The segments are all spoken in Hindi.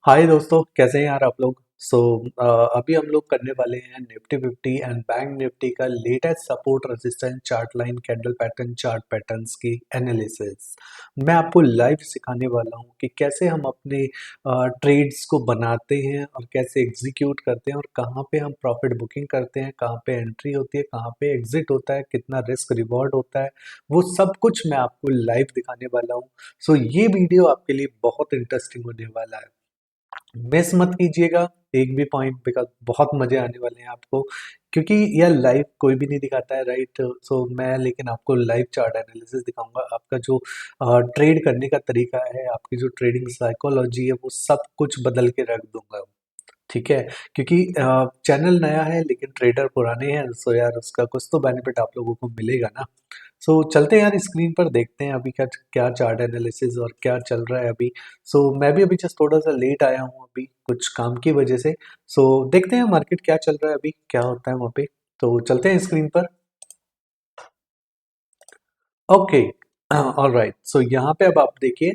हाय दोस्तों, कैसे हैं यार आप लोग। सो अभी हम लोग करने वाले हैं निफ्टी 50 एंड बैंक निफ्टी का latest support resistance chart line candle pattern chart patterns की एनालिसिस। मैं आपको लाइव सिखाने वाला हूं कि कैसे हम अपने ट्रेड्स को बनाते हैं और कैसे एग्जीक्यूट करते हैं और कहां पे हम प्रॉफिट बुकिंग करते हैं, कहां पे एंट्री होती है, कहां पे एग्जिट होता है, कितना रिस्क रिवॉर्ड होता है। वो सब कुछ मैं आपको लाइव दिखाने वाला हूं। सो ये वीडियो आपके लिए बहुत इंटरेस्टिंग होने वाला है। मिस मत कीजिएगा एक भी पॉइंट, बिकॉज बहुत मजे आने वाले हैं आपको, क्योंकि यह लाइव कोई भी नहीं दिखाता है, राइट। सो मैं लेकिन आपको लाइव चार्ट एनालिसिस दिखाऊंगा। आपका जो ट्रेड करने का तरीका है, आपकी जो ट्रेडिंग साइकोलॉजी है, वो सब कुछ बदल के रख दूंगा। ठीक है, क्योंकि चैनल नया है लेकिन ट्रेडर पुराने हैं, सो यार उसका कुछ तो बेनिफिट आप लोगों को मिलेगा ना। सो चलते हैं यार, स्क्रीन पर देखते हैं अभी क्या क्या चार्ट एनालिसिस और क्या चल रहा है अभी। सो मैं भी अभी जस्ट थोड़ा सा लेट आया हूँ अभी कुछ काम की वजह से। सो देखते हैं मार्केट क्या चल रहा है अभी, क्या होता है वहाँ पे। तो चलते हैं स्क्रीन पर। Okay, all right. सो यहाँ पे अब आप देखिए,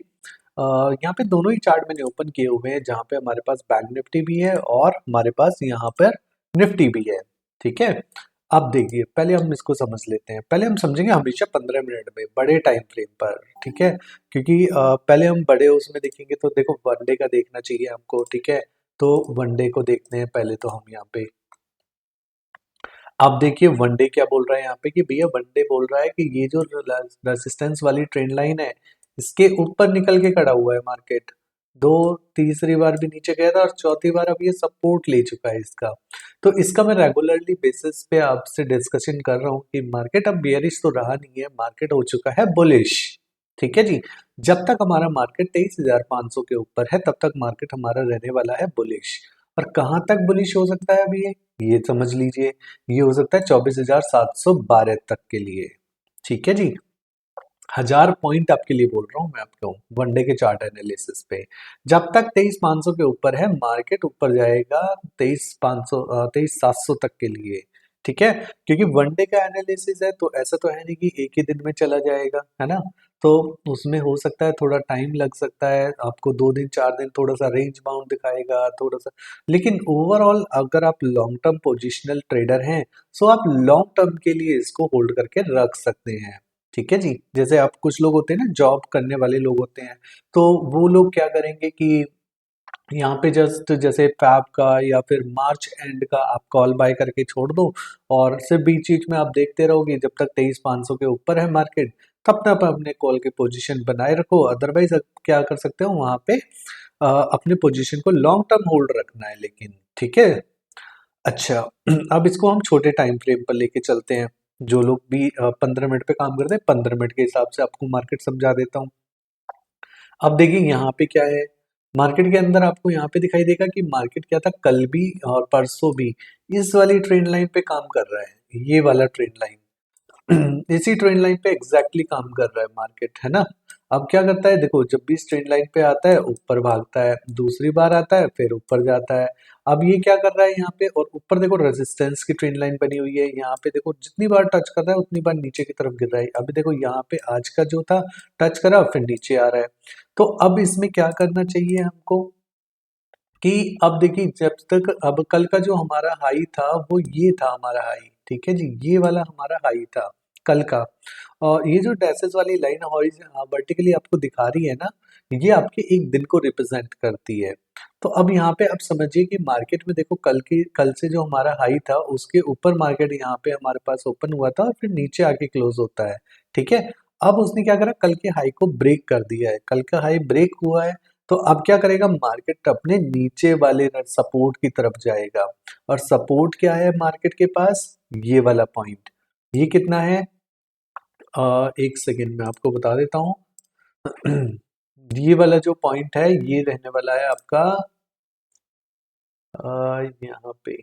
यहाँ पे दोनों ही चार्ट मैंने ओपन किए हुए हैं, जहाँ पे हमारे पास बैंक निफ्टी भी है और हमारे पास यहाँ पर निफ्टी भी है। ठीक है, अब देखिए पहले हम इसको समझ लेते हैं। पहले हम समझेंगे हमेशा 15 मिनट में, बड़े टाइम फ्रेम पर। ठीक है, क्योंकि पहले हम बड़े उसमें देखेंगे तो देखो वनडे का देखना चाहिए हमको। ठीक है, तो वनडे को देखते हैं पहले तो हम यहाँ पे। आप देखिए वनडे क्या बोल रहा है यहाँ पे कि भैया वनडे बोल रहा है कि ये जो रेजिस्टेंस वाली ट्रेंड लाइन है, इसके ऊपर निकल के खड़ा हुआ है मार्केट। दो तीसरी बार भी नीचे गया था और चौथी बार अब ये सपोर्ट ले चुका है इसका। तो इसका मैं रेगुलरली बेसिस पे आपसे डिस्कशन कर रहा हूँ कि मार्केट अब बेयरिश तो रहा नहीं है, मार्केट हो चुका है बुलिश। ठीक है जी, जब तक हमारा मार्केट 23,500 के ऊपर है तब तक मार्केट हमारा रहने वाला है बुलिश। और कहाँ तक बुलिश हो सकता है अभी ये समझ लीजिए। ये हो सकता है 24,712 तक के लिए। ठीक है जी, 1000 पॉइंट आपके लिए बोल रहा हूँ मैं आपको वनडे के चार्ट एनालिसिस पे। जब तक 23,500 के ऊपर है मार्केट ऊपर जाएगा 23,500 23,700 तक के लिए। ठीक है, क्योंकि वनडे का एनालिसिस है तो ऐसा तो है नहीं कि एक ही दिन में चला जाएगा, है ना। तो उसमें हो सकता है थोड़ा टाइम लग सकता है आपको, 2 दिन 4 दिन थोड़ा सा रेंज बाउंड दिखाएगा थोड़ा सा। लेकिन ओवरऑल अगर आप लॉन्ग टर्म पोजिशनल ट्रेडर हैं, सो आप लॉन्ग टर्म के लिए इसको होल्ड करके रख सकते हैं। ठीक है जी, जैसे आप कुछ लोग होते हैं ना, जॉब करने वाले लोग होते हैं, तो वो लोग क्या करेंगे कि यहाँ पे जस्ट जैसे फैब का या फिर मार्च एंड का आप कॉल बाय करके छोड़ दो, और सिर्फ बीच बीच में आप देखते रहोगे जब तक 23,500 के ऊपर है मार्केट, तब तक अपने कॉल के पोजीशन बनाए रखो। अदरवाइज क्या कर सकते हो वहां पे, अपने पोजीशन को लॉन्ग टर्म होल्ड रखना है लेकिन। ठीक है, अच्छा। अब इसको हम छोटे टाइम फ्रेम पर लेके चलते हैं। जो लोग भी 15 मिनट पे काम करते हैं, 15 मिनट के हिसाब से आपको मार्केट समझा देता हूँ। अब देखिए यहाँ पे क्या है, मार्केट के अंदर आपको यहाँ पे दिखाई देगा कि मार्केट क्या था, कल भी और परसों भी इस वाली ट्रेंड लाइन पे काम कर रहा है, ये वाला ट्रेंड लाइन। इसी ट्रेंड लाइन पे एग्जैक्टली काम कर रहा है मार्केट, है ना। अब क्या करता है देखो, जब भी इस ट्रेंड लाइन पे आता है ऊपर भागता है, दूसरी बार आता है फिर ऊपर जाता है। अब ये क्या कर रहा है यहाँ पे, और ऊपर देखो रेजिस्टेंस की ट्रेंड लाइन बनी हुई है, यहाँ पे देखो जितनी बार टच कर रहा है उतनी बार नीचे की तरफ गिर रहा है। अभी देखो यहाँ पे आज का जो था, टच करा फिर नीचे आ रहा है। तो अब इसमें क्या करना चाहिए हमको कि अब देखिए, जब तक अब कल का जो हमारा हाई था वो ये था हमारा हाई। ठीक है जी, ये वाला हमारा हाई था कल का। और ये जो डैशेस वाली लाइन वर्टिकली आपको दिखा रही है ना, ये आपके एक दिन को रिप्रेजेंट करती है। तो अब यहाँ पे आप समझिए कि मार्केट में देखो, कल से जो हमारा हाई था उसके ऊपर मार्केट यहाँ पे हमारे पास ओपन हुआ था और फिर नीचे आके क्लोज होता है। ठीक है, अब उसने क्या करा, कल के हाई को ब्रेक कर दिया है, कल का हाई ब्रेक हुआ है। तो अब क्या करेगा मार्केट, अपने नीचे वाले सपोर्ट की तरफ जाएगा। और सपोर्ट क्या है मार्केट के पास, ये वाला पॉइंट। ये कितना है, एक सेकेंड में आपको बता देता हूँ। ये वाला जो पॉइंट है ये रहने वाला है आपका, यहाँ पे।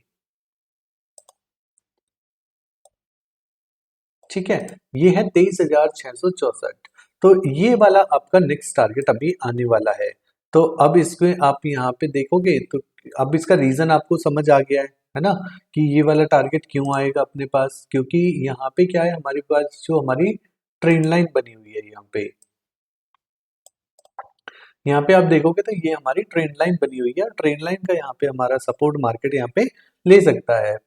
ठीक है, ये है 23,664। तो ये वाला आपका नेक्स्ट टारगेट अभी आने वाला है। तो अब इसमें आप यहाँ पे देखोगे तो अब इसका रीजन आपको समझ आ गया है ना, कि ये वाला टारगेट क्यों आएगा अपने पास, क्योंकि यहाँ पे क्या है, हमारे पास जो हमारी ट्रेंड लाइन बनी हुई है यहाँ पे। यहाँ पे आप देखोगे तो ये हमारी ट्रेंड लाइन बनी हुई है, ट्रेंड लाइन का यहाँ पे हमारा सपोर्ट मार्केट यहाँ पे ले सकता है।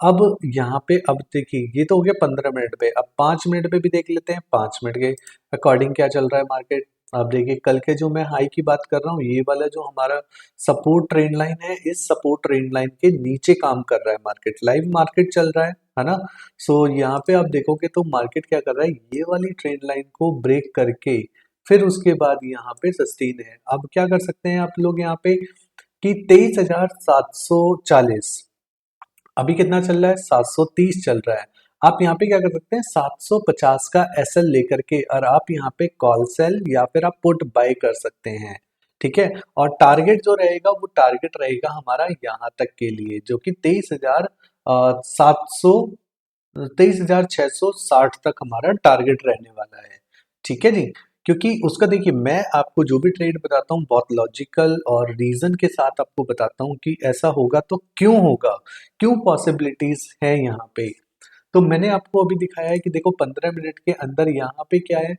अब यहाँ पे अब देखिए ये तो हो गया 15 मिनट पे, अब 5 मिनट पे भी देख लेते हैं, 5 मिनट के अकॉर्डिंग क्या चल रहा है मार्केट। अब देखिए कल के जो मैं हाई की बात कर रहा हूँ, ये वाला जो हमारा सपोर्ट ट्रेंड लाइन है, इस सपोर्ट ट्रेंड लाइन के नीचे काम कर रहा है मार्केट, लाइव मार्केट चल रहा है ना। सो यहाँ पे आप देखोगे तो मार्केट क्या कर रहा है, ये वाली ट्रेंड लाइन को ब्रेक करके फिर उसके बाद यहाँ पे सस्टेन है। अब क्या कर सकते हैं आप लोग यहाँ पे कि 23,740, अभी कितना चल रहा है, 730 चल रहा है। आप यहाँ पे क्या कर सकते हैं, 750 का एसएल लेकर के और आप यहाँ पे कॉल सेल या फिर आप पुट बाय कर सकते हैं। ठीक है, और टारगेट जो रहेगा वो टारगेट रहेगा हमारा यहाँ तक के लिए, जो कि 23,660 तक हमारा टारगेट रहने वाला है। ठीक है जी, क्योंकि उसका देखिए मैं आपको जो भी ट्रेड बताता हूँ बहुत लॉजिकल और रीजन के साथ आपको बताता हूँ कि ऐसा होगा तो क्यों होगा, क्यों पॉसिबिलिटीज है यहाँ पे। तो मैंने आपको अभी दिखाया है कि देखो 15 मिनट के अंदर यहाँ पे क्या है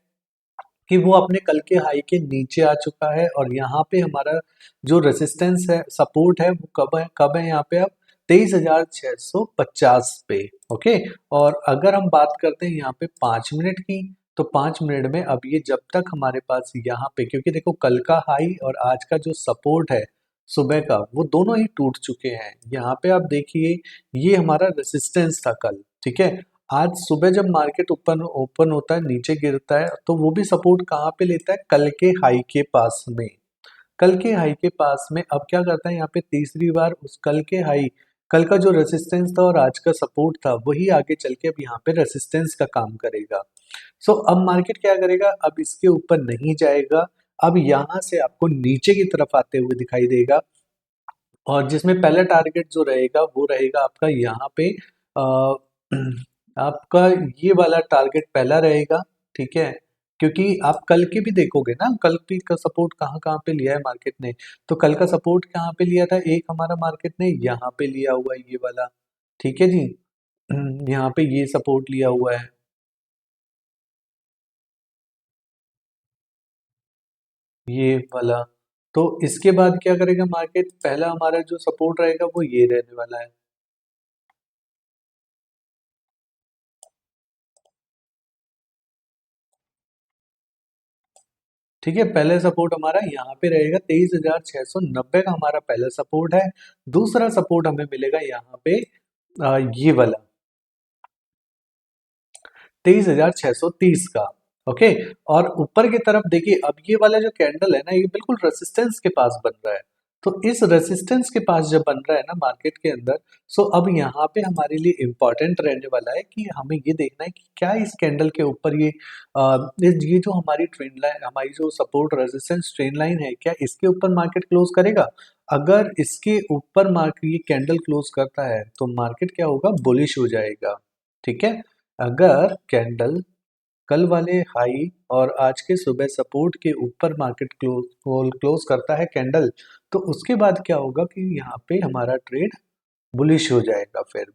कि वो अपने कल के हाई के नीचे आ चुका है, और यहाँ पे हमारा जो रेसिस्टेंस है, सपोर्ट है, वो कब है यहाँ पे, अब 23,650 पे। ओके, और अगर हम बात करते हैं यहाँ पे 5 मिनट की, तो 5 मिनट में अब ये जब तक हमारे पास यहाँ पे, क्योंकि देखो कल का हाई और आज का जो सपोर्ट है सुबह का, वो दोनों ही टूट चुके हैं। यहाँ पे आप देखिए ये हमारा रेसिस्टेंस था कल। ठीक है, आज सुबह जब मार्केट ओपन ओपन होता है, नीचे गिरता है, तो वो भी सपोर्ट कहाँ पे लेता है, कल के हाई के पास में। कल के हाई के पास में अब क्या करता है यहाँ पे तीसरी बार उस कल के हाई, कल का जो रेसिस्टेंस था और आज का सपोर्ट था, वही आगे चल के अब यहाँ पे रेसिस्टेंस का काम करेगा। सो अब मार्केट क्या करेगा, अब इसके ऊपर नहीं जाएगा, अब यहाँ से आपको नीचे की तरफ आते हुए दिखाई देगा, और जिसमें पहला टारगेट जो रहेगा वो रहेगा आपका यहाँ पे आपका ये वाला टारगेट पहला रहेगा। ठीक है, क्योंकि आप कल के भी देखोगे ना, कल भी का सपोर्ट कहाँ कहाँ पे लिया है मार्केट ने, तो कल का सपोर्ट कहाँ पे लिया था, एक हमारा मार्केट ने यहाँ पे लिया हुआ है ये वाला। ठीक है जी, यहाँ पे ये सपोर्ट लिया हुआ है, ये वाला। तो इसके बाद क्या करेगा मार्केट, पहला हमारा जो सपोर्ट रहेगा वो ये रहने वाला है। ठीक है, पहले सपोर्ट हमारा यहाँ पे रहेगा, 23,690 का हमारा पहला सपोर्ट है। दूसरा सपोर्ट हमें मिलेगा यहाँ पे ये वाला 23,630 का। ओके, और ऊपर की तरफ देखिए अब ये वाला जो कैंडल है ना, ये बिल्कुल रेसिस्टेंस के पास बन रहा है। तो इस रेसिस्टेंस के पास जब बन रहा है ना मार्केट के अंदर, सो अब यहाँ पे हमारे लिए इम्पोर्टेंट रहने वाला है कि हमें ये देखना है कि क्या इस कैंडल के ऊपर ये जो हमारी ट्रेंड लाइन, हमारी जो सपोर्ट रेजिस्टेंस ट्रेंड लाइन है, क्या इसके ऊपर मार्केट क्लोज करेगा। अगर इसके ऊपर मार्केट ये कैंडल क्लोज करता है तो मार्केट क्या होगा, बुलिश हो जाएगा। ठीक है, अगर कैंडल कल वाले हाई और आज के सुबह सपोर्ट के ऊपर मार्केट क्लोज करता है कैंडल, तो उसके बाद क्या होगा कि यहाँ पे हमारा ट्रेड बुलिश हो जाएगा फिर।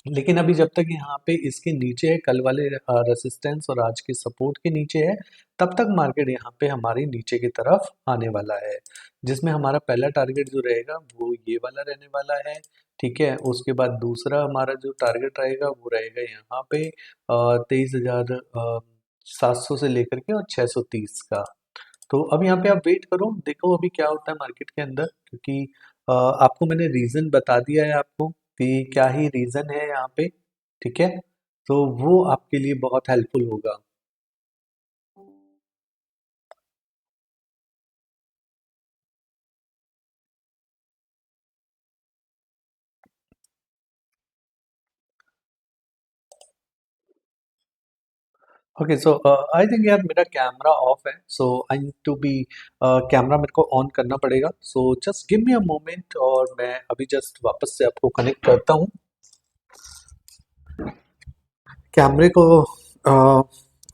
लेकिन अभी जब तक यहाँ पे इसके नीचे है, कल वाले रेसिस्टेंस और आज के सपोर्ट के नीचे है, तब तक मार्केट यहाँ पे हमारी नीचे की तरफ आने वाला है, जिसमें हमारा पहला टारगेट जो रहेगा वो ये वाला रहने वाला है। ठीक है, उसके बाद दूसरा हमारा जो टारगेट रहेगा वो रहेगा यहाँ पे 23,700 से लेकर के और 630 का। तो अब यहाँ पे आप वेट करो, देखो अभी क्या होता है मार्केट के अंदर, क्योंकि आपको मैंने रीजन बता दिया है आपको कि क्या ही रीजन है यहाँ पे। ठीक है, तो वो आपके लिए बहुत हेल्पफुल होगा। ओके, सो आई थिंक यार मेरा कैमरा ऑफ है, so I need to be, camera मेरे को ऑन करना पड़ेगा, so just give me a moment और मैं अभी जस्ट वापस से आपको कनेक्ट करता हूँ कैमरे को,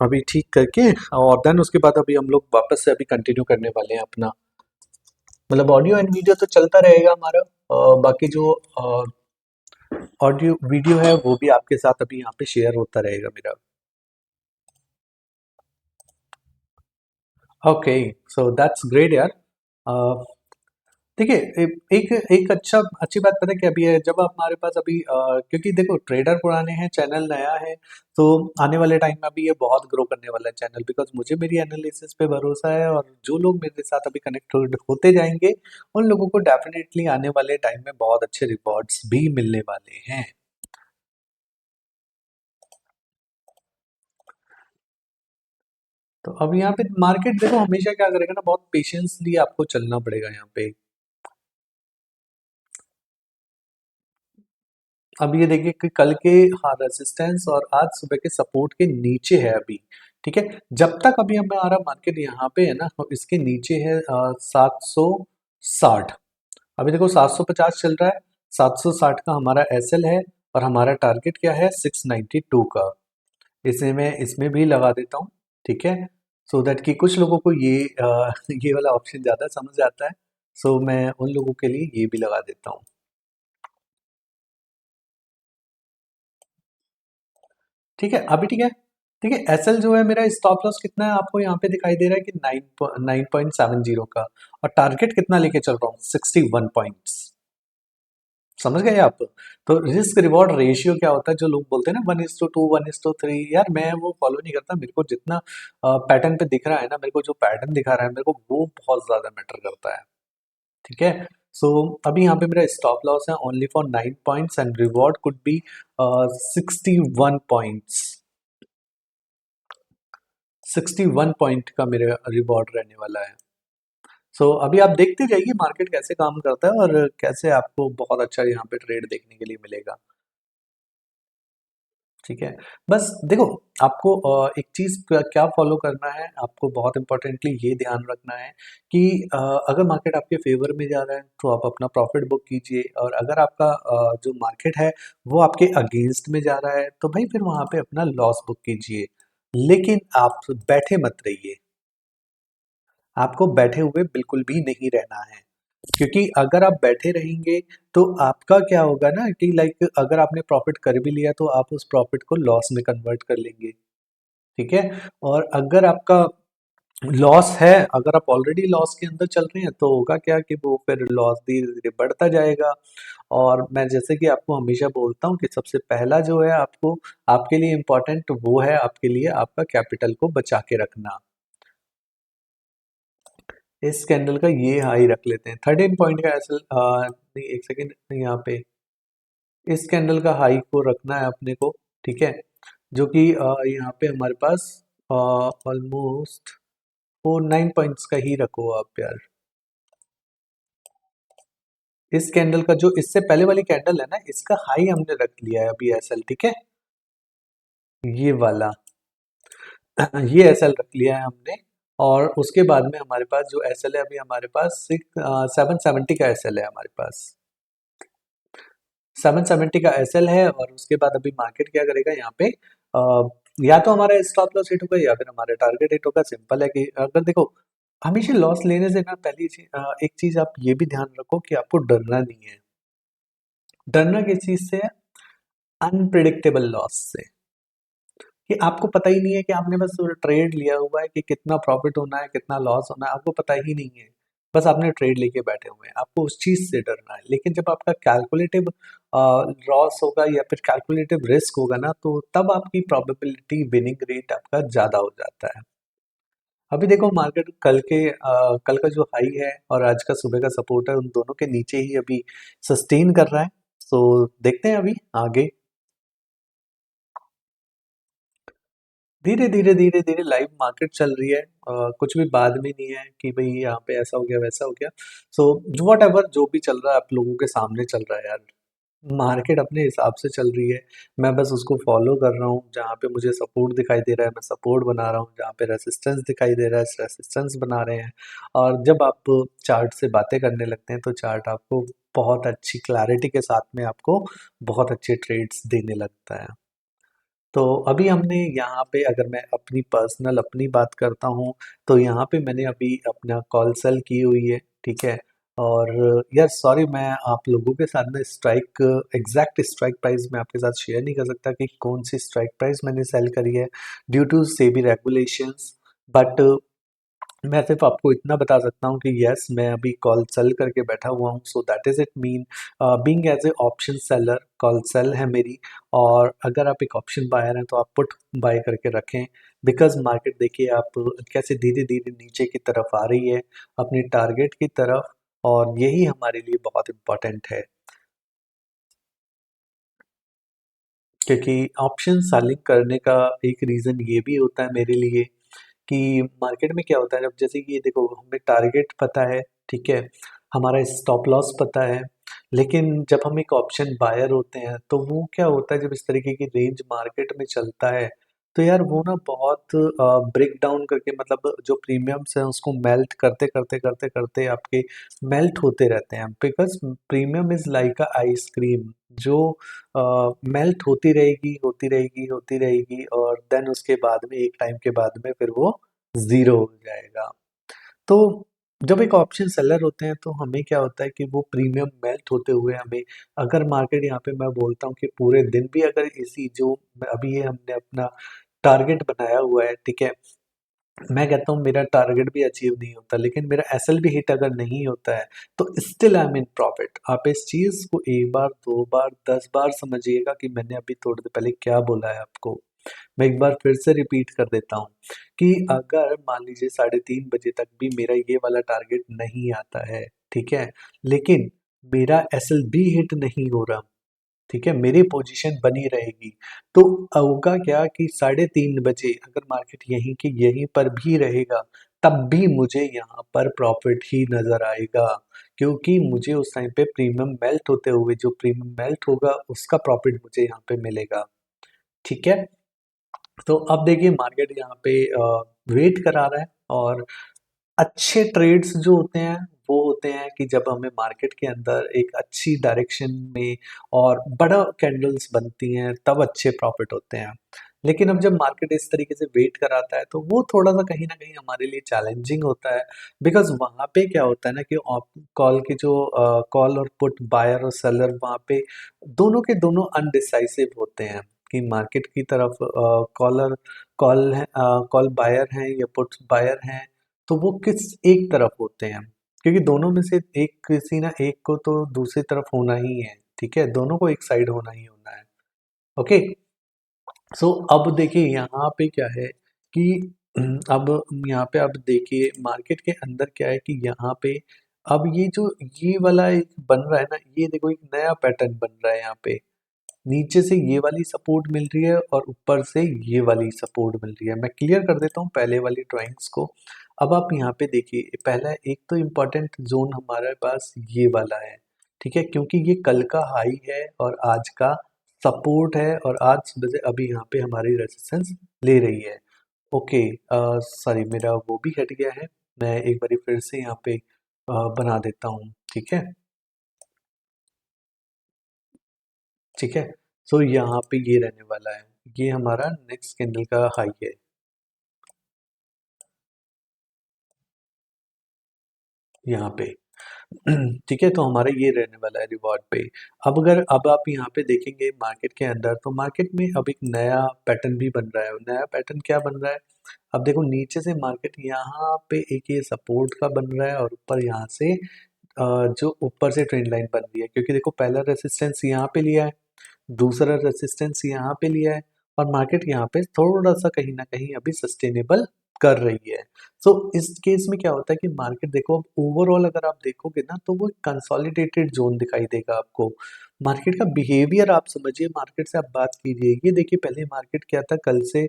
अभी ठीक करके, और देन उसके बाद अभी हम लोग वापस से अभी कंटिन्यू करने वाले हैं अपना, मतलब ऑडियो एंड वीडियो तो चलता रहेगा हमारा, बाकी जो ऑडियो वीडियो है वो भी आपके साथ अभी यहाँ पे शेयर होता रहेगा मेरा। ओके, सो दैट्स ग्रेट यार। देखिए, एक एक अच्छी बात पता है क्या अभी है, जब हमारे पास अभी क्योंकि देखो ट्रेडर पुराने हैं, चैनल नया है, तो आने वाले टाइम में अभी ये बहुत ग्रो करने वाला है चैनल, बिकॉज मुझे मेरी एनालिसिस पे भरोसा है, और जो लोग मेरे साथ अभी कनेक्ट होते जाएंगे, उन लोगों को डेफिनेटली आने वाले टाइम में बहुत अच्छे रिवॉर्ड्स भी मिलने वाले हैं। तो अब यहाँ पे मार्केट देखो हमेशा क्या करेगा ना, बहुत पेशेंसली आपको चलना पड़ेगा यहाँ पे। अब ये देखिए कि कल के, हाँ, रेजिस्टेंस और आज सुबह के सपोर्ट के नीचे है अभी। ठीक है, जब तक अभी हमारा मार्केट यहाँ पे है ना, इसके नीचे है 760। अभी देखो 750 चल रहा है, 760 का हमारा एसएल है, और हमारा टारगेट क्या है 692 का। इसे मैं इसमें भी लगा देता हूँ। ठीक है, सो दैट कि कुछ लोगों को ये ये वाला ऑप्शन ज़्यादा समझ आता है, सो मैं उन लोगों के लिए ये भी लगा देता हूँ। ठीक है, अभी ठीक है। ठीक है, एसएल जो है मेरा स्टॉप लॉस कितना है आपको यहाँ पे दिखाई दे रहा है कि 9.70 का, और टारगेट कितना लेके चल रहा हूँ 61 पॉइंट्स। समझ गए आप? तो रिस्क रिवॉर्ड रेशियो क्या होता है, जो लोग बोलते हैं ना 1:2, 1:3, यार मैं वो फॉलो नहीं करता। मेरे को जितना पैटर्न पे दिख रहा है ना, मेरे को जो पैटर्न दिखा रहा है, मेरे को वो बहुत ज्यादा मैटर करता है। ठीक है, सो अभी यहाँ पे मेरा स्टॉप लॉस है only for 9 points, and reward could be 61 points. 61 point का मेरा रिवॉर्ड रहने वाला है। सो अभी आप देखते जाइए मार्केट कैसे काम करता है, और कैसे आपको बहुत अच्छा यहाँ पे ट्रेड देखने के लिए मिलेगा। ठीक है, बस देखो, आपको एक चीज क्या फॉलो करना है, आपको बहुत इंपॉर्टेंटली ये ध्यान रखना है कि अगर मार्केट आपके फेवर में जा रहा है तो आप अपना प्रॉफिट बुक कीजिए, और अगर आपका जो मार्केट है वो आपके अगेंस्ट में जा रहा है, तो भाई फिर वहां पे अपना लॉस बुक कीजिए। लेकिन आप बैठे मत रहिए, आपको बैठे हुए बिल्कुल भी नहीं रहना है, क्योंकि अगर आप बैठे रहेंगे तो आपका क्या होगा ना कि लाइक अगर आपने प्रॉफिट कर भी लिया तो आप उस प्रॉफिट को लॉस में कन्वर्ट कर लेंगे। ठीक है, और अगर आपका लॉस है, अगर आप ऑलरेडी लॉस के अंदर चल रहे हैं, तो होगा क्या कि वो फिर लॉस धीरे धीरे बढ़ता जाएगा। और मैं जैसे कि आपको हमेशा बोलता हूँ कि सबसे पहला जो है आपको, आपके लिए इम्पोर्टेंट वो है आपके लिए आपका कैपिटल को बचा के रखना। इस कैंडल का ये हाई रख लेते हैं 13 पॉइंट का एसएल, नहीं एक सेकेंड, यहाँ पे इस कैंडल का हाई को रखना है अपने को। ठीक है, जो कि यहाँ पे हमारे पास ऑलमोस्ट वो 9 पॉइंट्स का ही रखो आप यार। इस कैंडल का जो इससे पहले वाली कैंडल है ना, इसका हाई हमने रख लिया है अभी एसएल। ठीक है, ये वाला ये एसएल रख लिया है हमने, और उसके बाद में हमारे पास जो एसएल है अभी हमारे पास 770 का एसएल है हमारे पास। 770 का एसएल है, और उसके बाद अभी मार्केट क्या करेगा यहाँ पे, या तो हमारा स्टॉप लॉस हिट होगा या फिर हमारा टारगेट हिट होगा। सिंपल है कि अगर देखो, हमेशा लॉस लेने से ना पहली चीज, एक चीज आप ये भी ध्यान रखो कि आपको डरना नहीं है। डरना किस चीज से है? अनप्रिडिक्टेबल लॉस से, कि आपको पता ही नहीं है कि आपने बस ट्रेड लिया हुआ है कि कितना प्रॉफिट होना है कितना लॉस होना है, आपको पता ही नहीं है। बस आपने ट्रेड लेके बैठे हुए हैं, आपको उस चीज से डरना है। लेकिन जब आपका कैलकुलेटिव लॉस होगा या फिर कैलकुलेटिव रिस्क होगा ना, तो तब आपकी प्रोबेबिलिटी विनिंग रेट आपका ज्यादा हो जाता है। अभी देखो मार्केट कल का जो हाई है और आज का सुबह का सपोर्ट है, उन दोनों के नीचे ही अभी सस्टेन कर रहा है। तो देखते हैं अभी आगे। धीरे धीरे धीरे धीरे लाइव मार्केट चल रही है, कुछ भी बाद में नहीं है कि भाई यहाँ पे ऐसा हो गया वैसा हो गया। सो वॉट एवर जो भी चल रहा है आप लोगों के सामने चल रहा है यार। मार्केट अपने हिसाब से चल रही है, मैं बस उसको फॉलो कर रहा हूँ। जहाँ पे मुझे सपोर्ट दिखाई दे रहा है मैं सपोर्ट बना रहा हूँ, जहाँ पे रेसिस्टेंस दिखाई दे रहा है रेसिस्टेंस बना रहे हैं। और जब आप चार्ट से बातें करने लगते हैं तो चार्ट आपको बहुत अच्छी क्लैरिटी के साथ में आपको बहुत अच्छे ट्रेड्स देने लगता है। तो अभी हमने यहाँ पे, अगर मैं अपनी पर्सनल अपनी बात करता हूँ, तो यहाँ पे मैंने अभी अपना कॉल सेल की हुई है। ठीक है, और यार सॉरी, मैं आप लोगों के साथ में स्ट्राइक, एग्जैक्ट स्ट्राइक प्राइस मैं आपके साथ शेयर नहीं कर सकता कि कौन सी स्ट्राइक प्राइस मैंने सेल करी है, due to SEBI regulations. But मैं सिर्फ आपको इतना बता सकता हूँ कि यस मैं अभी कॉल सेल करके बैठा हुआ हूँ, so that is it mean being as a option seller, call sell है मेरी। और अगर आप एक ऑप्शन बायर हैं तो आप पुट बाय करके रखें, बिकॉज मार्केट देखिए आप कैसे धीरे धीरे नीचे की तरफ आ रही है अपनी टारगेट की तरफ, और यही हमारे लिए बहुत इम्पोर्टेंट है। क्योंकि ऑप्शन सेलिंग करने का एक रीज़न ये भी होता है मेरे लिए कि मार्केट में क्या होता है, जब जैसे कि ये देखो हमें टारगेट पता है, ठीक है, हमारा स्टॉप लॉस पता है, लेकिन जब हम एक ऑप्शन बायर होते हैं तो वो क्या होता है, जब इस तरीके की रेंज मार्केट में चलता है तो यार वो ना बहुत ब्रेक डाउन करके, मतलब जो प्रीमियम्स हैं उसको मेल्ट करते करते करते करते आपके मेल्ट होते रहते हैं, because premium is like a ice cream जो मेल्ट होती रहेगी होती रहेगी होती रहेगी, और देन उसके बाद में एक टाइम के बाद में फिर वो ज़ीरो हो जाएगा। तो जब एक ऑप्शन सेलर होते हैं तो हमें क्या होता है कि वो प्रीमियम मेल्ट होते हुए हमें, अगर मार्केट यहाँ पे मैं बोलता हूँ कि पूरे दिन भी अगर इसी जो अभी ये हमने अपना टारगेट बनाया हुआ है, ठीक है, मैं कहता हूँ मेरा टारगेट भी अचीव नहीं होता लेकिन मेरा एसएल भी हिट अगर नहीं होता है तो still I am in profit. आप इस चीज को एक बार, दो बार, 10 बार समझिएगा कि मैंने अभी थोड़ी देर पहले क्या बोला है आपको। मैं एक बार फिर से रिपीट कर देता हूँ कि अगर मान लीजिए 3:30 बजे तक भी मेरा ये वाला टारगेट नहीं आता है, ठीक है, लेकिन मेरा एसएल भी हिट नहीं हो रहा, ठीक है, मेरी पोजीशन बनी रहेगी, तो होगा क्या कि 3:30 बजे अगर मार्केट यहीं के यहीं पर भी रहेगा तब भी मुझे यहाँ पर प्रॉफिट ही नजर आएगा, क्योंकि मुझे उस टाइम पे प्रीमियम मेल्ट होते हुए जो प्रीमियम मेल्ट होगा उसका प्रॉफिट मुझे यहाँ पे मिलेगा। ठीक है, तो अब देखिए मार्केट यहाँ पे वेट करा रहा है, और अच्छे ट्रेड्स जो होते हैं वो होते हैं कि जब हमें मार्केट के अंदर एक अच्छी डायरेक्शन में और बड़ा कैंडल्स बनती हैं तब अच्छे प्रॉफिट होते हैं। लेकिन अब जब मार्केट इस तरीके से वेट कराता है तो वो थोड़ा सा कहीं ना कहीं हमारे लिए चैलेंजिंग होता है, बिकॉज वहाँ पे क्या होता है ना कि कॉल की जो कॉल और पुट बायर और सेलर वहाँ पे दोनों के दोनों अनडिसाइसिव होते हैं कि मार्केट की तरफ कॉलर कॉल है, कॉल बायर हैं या पुट बायर हैं, तो वो किस एक तरफ होते हैं, क्योंकि दोनों में से एक किसी ना एक को तो दूसरी तरफ होना ही है, ठीक है, दोनों को एक साइड होना ही होना है। ओके, सो अब देखिए यहाँ पे क्या है कि अब यहाँ पे आप देखिए मार्केट के अंदर क्या है कि यहाँ पे अब ये जो ये वाला एक बन रहा है ना, ये देखो एक नया पैटर्न बन रहा है यहाँ पे, नीचे से ये वाली सपोर्ट मिल रही है और ऊपर से ये वाली सपोर्ट मिल रही है। मैं क्लियर कर देता हूँ पहले वाली ड्राइंग्स को। अब आप यहाँ पे देखिए पहला एक तो इम्पोर्टेंट जोन हमारे पास ये वाला है, ठीक है, क्योंकि ये कल का हाई है और आज का सपोर्ट है, और आज सुबह से अभी यहाँ पे हमारी रेजिस्टेंस ले रही है। ओके, सॉरी मेरा वो भी हट गया है, मैं एक बारी फिर से यहाँ पे बना देता हूँ, ठीक है, ठीक है। सो यहाँ पे ये रहने वाला है, ये हमारा नेक्स्ट कैंडल का हाई है यहाँ पे। ठीक है, तो हमारा ये रहने वाला है रिवॉर्ड पे। अब आप यहाँ पे देखेंगे मार्केट के अंदर, तो मार्केट में अब एक नया पैटर्न भी बन रहा है। नया पैटर्न क्या बन रहा है, अब देखो नीचे से मार्केट यहाँ पे एक ये सपोर्ट का बन रहा है और ऊपर यहाँ से जो ऊपर से ट्रेंड लाइन बन रही है, क्योंकि देखो पहला रेसिस्टेंस यहाँ पे लिया है, दूसरा रेसिस्टेंस यहाँ पे लिया है, और मार्केट यहाँ पे थोड़ा सा कहीं ना कहीं अभी सस्टेनेबल कर रही है। सो इस केस में क्या होता है कि मार्केट देखो अब ओवरऑल अगर आप देखोगे ना तो वो कंसोलिडेटेड जोन दिखाई देगा आपको। मार्केट का बिहेवियर आप समझिए, मार्केट से आप बात कीजिए, ये देखिए पहले मार्केट क्या था, कल से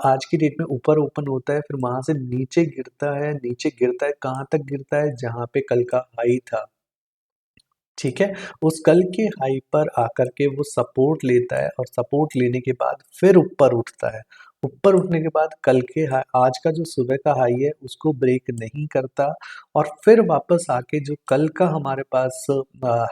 आज की डेट में ऊपर ओपन होता है, फिर वहां से नीचे गिरता है, नीचे गिरता है, कहाँ तक गिरता है, जहां पे कल का हाई था, ठीक है, उस कल के हाई पर आकर के वो सपोर्ट लेता है, और सपोर्ट लेने के बाद फिर ऊपर उठता है। ऊपर उठने के बाद कल के आज का जो सुबह का हाई है उसको ब्रेक नहीं करता, और फिर वापस आके जो कल का हमारे पास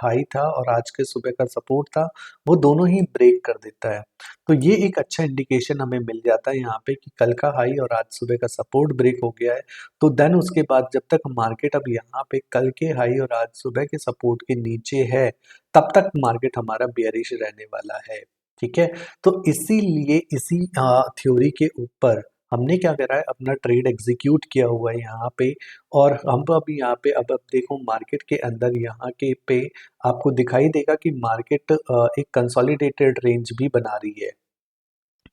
हाई था और आज के सुबह का सपोर्ट था वो दोनों ही ब्रेक कर देता है। तो ये एक अच्छा इंडिकेशन हमें मिल जाता है यहाँ पे कि कल का हाई और आज सुबह का सपोर्ट ब्रेक हो गया है। तो देन उसके बाद जब तक मार्केट अब यहाँ पे कल के हाई और आज सुबह के सपोर्ट के नीचे है तब तक मार्केट हमारा बेयरिश रहने वाला है, ठीक है। तो इसीलिए इसी थ्योरी के ऊपर हमने क्या करा है, अपना ट्रेड एग्जीक्यूट किया हुआ है यहाँ पे। और हम अब यहाँ पे अब देखो मार्केट के अंदर यहाँ के पे आपको दिखाई देगा कि मार्केट एक कंसोलिडेटेड रेंज भी बना रही है,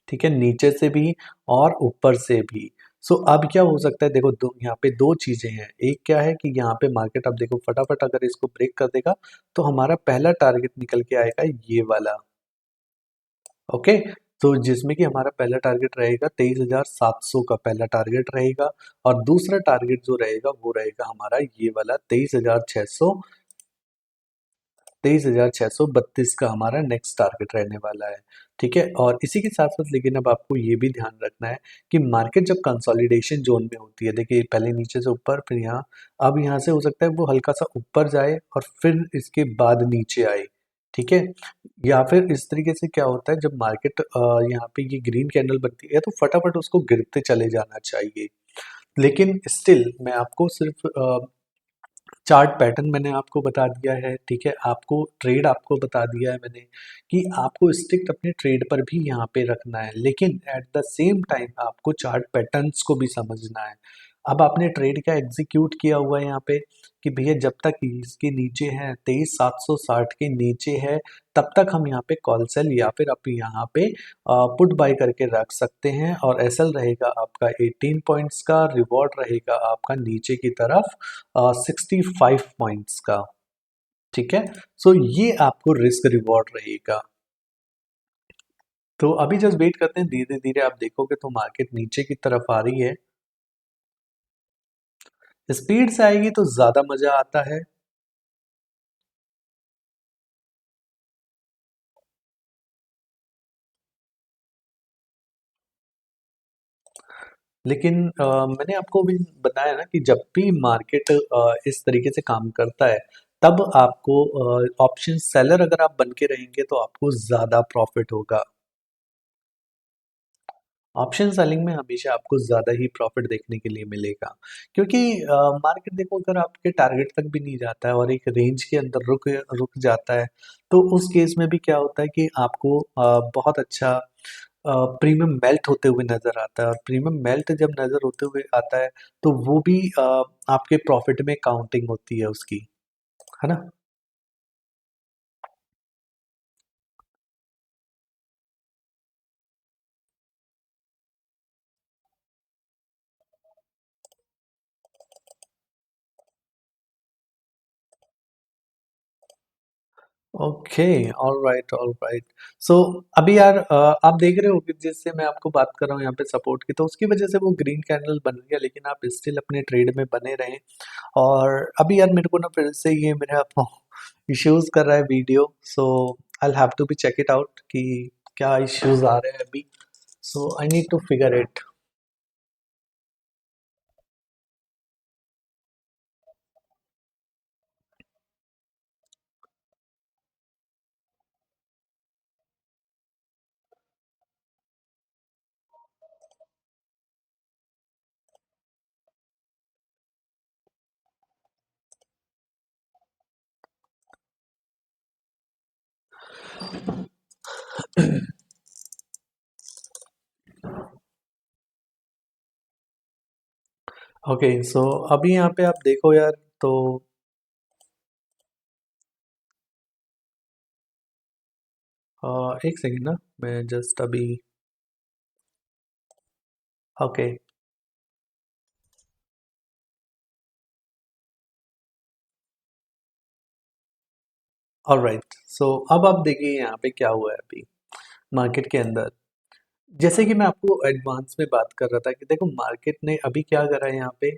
ठीक है, नीचे से भी और ऊपर से भी। सो अब क्या हो सकता है, देखो दो यहाँ पे दो चीजें हैं। एक क्या है कि यहाँ पे मार्केट अब देखो फटाफट अगर इसको ब्रेक कर देगा तो हमारा पहला टारगेट निकल के आएगा ये वाला। ओके, तो जिसमें कि हमारा पहला टारगेट रहेगा 23,700 का पहला टारगेट रहेगा। और दूसरा टारगेट जो रहेगा वो रहेगा हमारा ये वाला 23,632 का हमारा नेक्स्ट टारगेट रहने वाला है। ठीक है, और इसी के साथ साथ लेकिन अब आपको ये भी ध्यान रखना है कि मार्केट जब कंसोलिडेशन जोन में होती है, देखिए पहले नीचे से ऊपर फिर यहाँ, अब यहाँ से हो सकता है वो हल्का सा ऊपर जाए और फिर इसके बाद नीचे आए। ठीक है, या फिर इस तरीके से क्या होता है जब मार्केट यहाँ पे ये ग्रीन कैंडल बनती है तो फटाफट उसको गिरते चले जाना चाहिए। लेकिन स्टिल मैं आपको सिर्फ चार्ट पैटर्न मैंने आपको बता दिया है, ठीक है, आपको ट्रेड आपको बता दिया है मैंने कि आपको स्ट्रिक्ट अपने ट्रेड पर भी यहाँ पे रखना है, लेकिन एट द सेम टाइम आपको चार्ट पैटर्न्स को भी समझना है। अब आपने ट्रेड क्या एग्जीक्यूट किया हुआ है यहाँ पे कि भैया जब तक इसके नीचे है 23,760 के नीचे है तब तक हम यहाँ पे कॉल सेल या फिर आप यहाँ पे पुट बाय करके रख सकते हैं। और एसएल रहेगा आपका 18 पॉइंट्स का, रिवॉर्ड रहेगा आपका नीचे की तरफ 65 पॉइंट्स का। ठीक है, सो ये आपको रिस्क रिवॉर्ड रहेगा। तो अभी जस्ट वेट करते हैं, धीरे धीरे आप देखोगे तो मार्केट नीचे की तरफ आ रही है। स्पीड से आएगी तो ज्यादा मजा आता है। लेकिन मैंने आपको भी बताया ना कि जब भी मार्केट इस तरीके से काम करता है तब आपको ऑप्शन सेलर अगर आप बन के रहेंगे तो आपको ज़्यादा प्रॉफिट होगा। ऑप्शन सेलिंग में हमेशा आपको ज़्यादा ही प्रॉफिट देखने के लिए मिलेगा, क्योंकि मार्केट देखो अगर आपके टारगेट तक भी नहीं जाता है और एक रेंज के अंदर रुक रुक जाता है तो उस केस में भी क्या होता है कि आपको बहुत अच्छा प्रीमियम मेल्ट होते हुए नज़र आता है। और प्रीमियम मेल्ट जब नज़र होते हुए आता है तो वो भी आपके प्रॉफिट में काउंटिंग होती है उसकी, है ना? Okay, alright, alright. सो अभी यार आप देख रहे हो कि जिससे मैं आपको बात कर रहा हूँ यहाँ पे सपोर्ट की, तो उसकी वजह से वो ग्रीन कैंडल बन गया, लेकिन आप स्टिल अपने ट्रेड में बने रहें। और अभी यार मेरे को ना फिर से ये मेरा इश्यूज कर रहा है video, so I have to be check it out कि क्या इश्यूज आ रहे हैं अभी। So I need to figure it. Okay, so अभी यहाँ पे आप देखो यार, तो एक सेकेंड ना, मैं जस्ट अभी, ओके, ऑलराइट। सो अब आप देखिए यहाँ पे क्या हुआ है अभी मार्केट के अंदर। जैसे कि मैं आपको एडवांस में बात कर रहा था कि देखो मार्केट ने अभी क्या करा है यहाँ पे,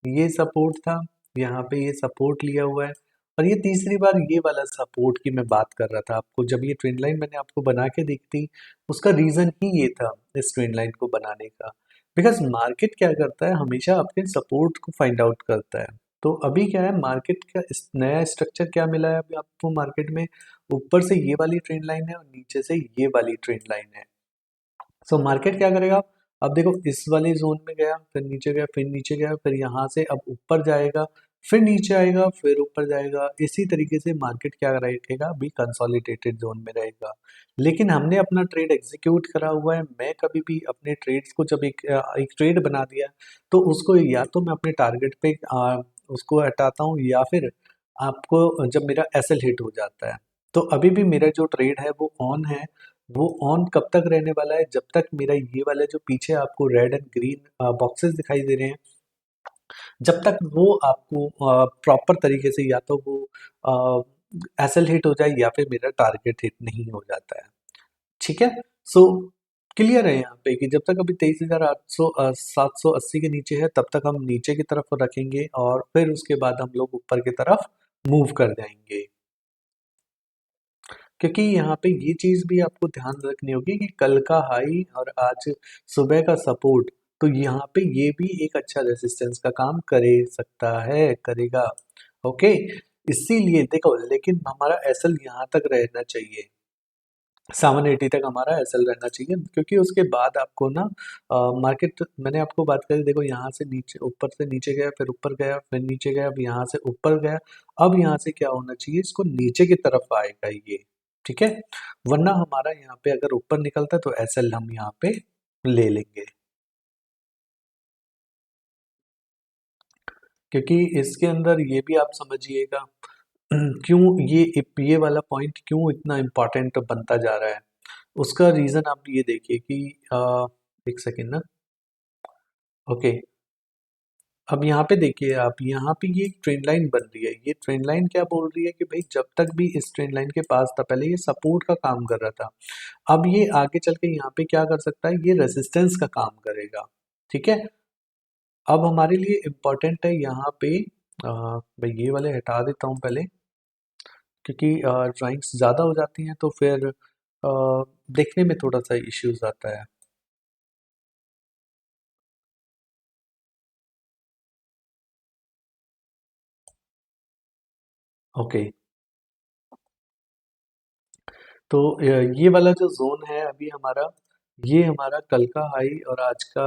ये सपोर्ट था, यहाँ पे ये सपोर्ट लिया हुआ है और ये तीसरी बार ये वाला सपोर्ट की मैं बात कर रहा था आपको। जब ये ट्रेंड लाइन मैंने आपको बना के दी थी उसका रीजन ही ये था इस ट्रेंड लाइन को बनाने का। बिकॉज मार्केट क्या करता है, हमेशा अपने सपोर्ट को फाइंड आउट करता है। तो अभी क्या है, मार्केट का नया स्ट्रक्चर क्या मिला है अभी आपको मार्केट में, ऊपर से ये वाली ट्रेंड लाइन है और नीचे से ये वाली ट्रेंड लाइन है। सो मार्केट क्या करेगा, अब देखो इस वाले जोन में गया, फिर नीचे गया, फिर नीचे गया, फिर यहाँ से अब ऊपर जाएगा, फिर नीचे आएगा, फिर ऊपर जाएगा। इसी तरीके से मार्केट क्या रखेगा, अभी कंसोलिडेटेड जोन में रहेगा। लेकिन हमने अपना ट्रेड एग्जीक्यूट करा हुआ है। मैं कभी भी अपने ट्रेड्स को जब एक ट्रेड बना दिया, तो उसको या तो मैं अपने टारगेट पे उसको हटाता हूँ, या फिर आपको जब मेरा एसएल हिट हो जाता है, तो अभी भी मेरा जो ट्रेड है वो ऑन है। वो ऑन कब तक रहने वाला है, जब तक मेरा ये वाला जो पीछे आपको रेड एंड ग्रीन बॉक्सेस दिखाई दे रहे हैं, जब तक वो आपको प्रॉपर तरीके से या तो वो एसएल हिट हो जाए, या फिर मेरा टारगेट हिट नहीं हो जाता है। ठीक है। सो क्लियर है यहाँ पे कि जब तक अभी 23,800 780 के नीचे है, तब तक हम नीचे की तरफ रखेंगे, और फिर उसके बाद हम लोग ऊपर की तरफ मूव कर जाएंगे। क्योंकि यहाँ पे ये चीज़ भी आपको ध्यान रखनी होगी कि कल का हाई और आज सुबह का सपोर्ट, तो यहाँ पे ये भी एक अच्छा रेजिस्टेंस का काम करे सकता है, करेगा। ओके। इसीलिए देखो, लेकिन हमारा एसएल यहाँ तक रहना चाहिए, 780 तक हमारा एसएल रहना चाहिए, क्योंकि उसके बाद आपको ना मार्केट, मैंने आपको बात करी, देखो यहाँ से नीचे, ऊपर से नीचे गया, फिर ऊपर गया, फिर नीचे गया, अब यहाँ से ऊपर गया। अब यहाँ से क्या होना चाहिए, इसको नीचे की तरफ आएगा ये। ठीक है। वरना हमारा यहाँ पे अगर ऊपर निकलता है तो एसएल हम यहाँ पे ले लेंगे, क्योंकि इसके अंदर ये भी आप समझिएगा क्यों ये वाला पॉइंट क्यों इतना इम्पोर्टेंट बनता जा रहा है। उसका रीज़न आप ये देखिए कि एक सेकेंड ना। ओके। अब यहाँ पे देखिए आप, यहाँ पे ये ट्रेंड लाइन बन रही है। ये ट्रेंड लाइन क्या बोल रही है कि भाई जब तक भी इस ट्रेंड लाइन के पास था, पहले ये सपोर्ट का काम कर रहा था, अब ये आगे चल के यहाँ पे क्या कर सकता है, ये रेसिस्टेंस का काम करेगा। ठीक है। अब हमारे लिए इम्पोर्टेंट है यहाँ पे भाई ये वाले हटा देता हूँ पहले, क्योंकि ड्राइंग्स ज़्यादा हो जाती हैं तो फिर देखने में थोड़ा सा इश्यूज आता है। ओके। तो ये वाला जो जोन है अभी हमारा, ये हमारा कल का हाई और आज का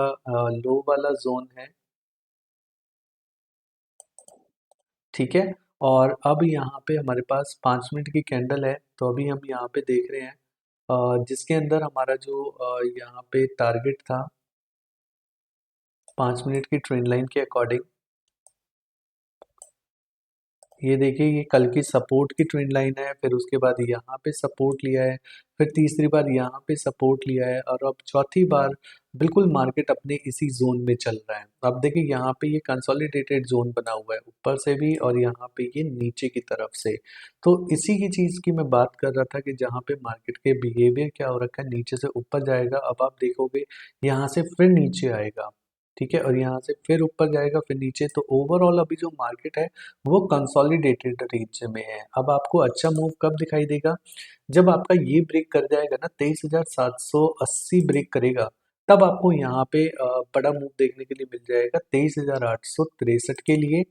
लो वाला जोन है। ठीक है। और अब यहाँ पे हमारे पास 5 मिनट की कैंडल है, तो अभी हम यहाँ पे देख रहे हैं जिसके अंदर हमारा जो यहाँ पे टारगेट था 5 मिनट की ट्रेंड लाइन के अकॉर्डिंग, ये देखिए ये कल की सपोर्ट की ट्रेंड लाइन है, फिर उसके बाद यहाँ पे सपोर्ट लिया है, फिर तीसरी बार यहाँ पे सपोर्ट लिया है, और अब चौथी बार बिल्कुल मार्केट अपने इसी जोन में चल रहा है। अब देखिए यहाँ पे ये कंसोलिडेटेड जोन बना हुआ है, ऊपर से भी और यहाँ पे ये नीचे की तरफ से। तो इसी की चीज़ की मैं बात कर रहा था कि जहाँ पे मार्केट के बिहेवियर क्या हो रखा है, नीचे से ऊपर जाएगा, अब आप देखोगे यहाँ से फिर नीचे आएगा। ठीक है। और यहाँ से फिर ऊपर जाएगा, फिर नीचे। तो ओवरऑल अभी जो मार्केट है वो कंसोलिडेटेड रेंज में है। अब आपको अच्छा मूव कब दिखाई देगा, जब आपका ये ब्रेक कर जाएगा ना, 23,780 ब्रेक करेगा, तब आपको यहाँ पे बड़ा मूव देखने के लिए मिल जाएगा 23,863 के लिए।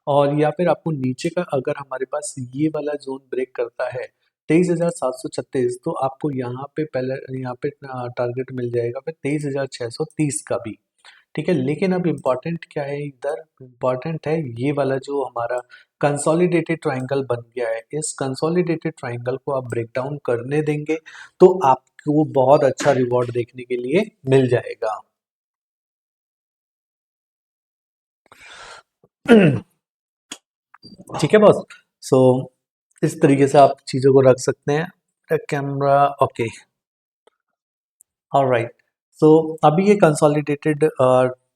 और या फिर आपको नीचे का अगर हमारे पास ये वाला जोन ब्रेक करता है 23,736, तो आपको यहाँ पे पहले यहाँ पे टारगेट मिल जाएगा फिर 23,630 का भी। ठीक है। लेकिन अब इम्पॉर्टेंट क्या है इधर, इम्पॉर्टेंट है ये वाला जो हमारा कंसोलिडेटेड ट्रायंगल बन गया है, इस कंसोलिडेटेड ट्रायंगल को आप ब्रेक डाउन करने देंगे तो आपको बहुत अच्छा रिवॉर्ड देखने के लिए मिल जाएगा। ठीक है बॉस। सो इस तरीके से आप चीज़ों को रख सकते हैं। Camera okay. ऑलराइट। सो अभी ये कंसोलिडेटेड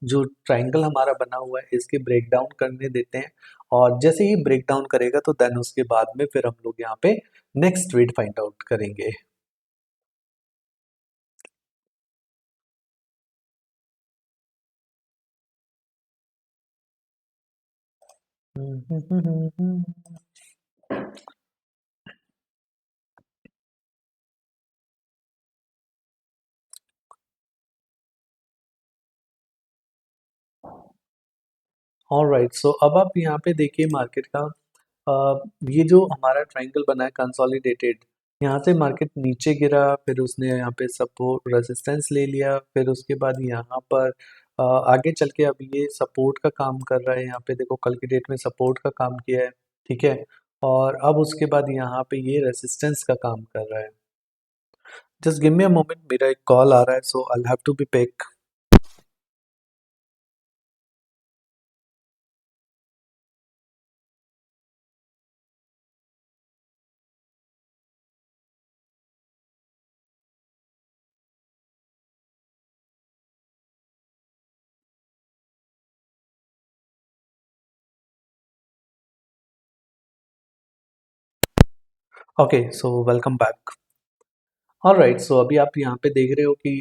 जो ट्रायंगल हमारा बना हुआ है, इसके ब्रेक डाउन करने देते हैं, और जैसे ही ब्रेक डाउन करेगा तो देन उसके बाद में फिर हम लोग यहाँ पे नेक्स्ट ट्रेड फाइंड आउट करेंगे। ऑलराइट। सो अब आप यहाँ पे देखिए मार्केट का ये जो हमारा ट्रायंगल बना है कंसोलिडेटेड, यहाँ से मार्केट नीचे गिरा, फिर उसने यहाँ पे सपोर्ट रेजिस्टेंस ले लिया, फिर उसके बाद यहाँ पर आगे चल के अब ये सपोर्ट का काम कर रहा है, यहाँ पे देखो कल की डेट में सपोर्ट का काम किया है, ठीक है। और अब उसके बाद यहाँ पे ये रेसिस्टेंस का काम कर रहा है। Just give me a moment, मेरा एक कॉल आ रहा है, so I have to be pick. Okay, so welcome back. Alright, so अभी आप यहाँ पे देख रहे हो कि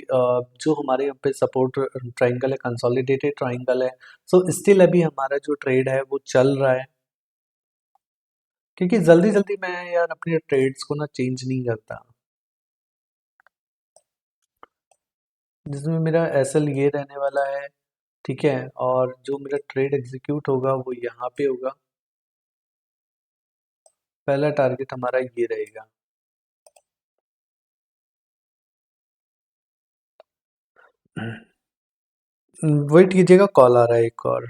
जो हमारे यहाँ पे सपोर्ट ट्रायंगल है, कंसोलिडेटेड ट्रायंगल है। सो स्टिल अभी हमारा जो ट्रेड है वो चल रहा है, क्योंकि जल्दी जल्दी मैं यार अपने ट्रेड्स को ना चेंज नहीं करता। जिसमें मेरा एसएल ये रहने वाला है, ठीक है। और जो मेरा ट्रेड एग्जीक्यूट होगा वो यहाँ पे होगा। पहला टारगेट हमारा ये रहेगा। वेट कीजिएगा, कॉल आ रहा है एक और।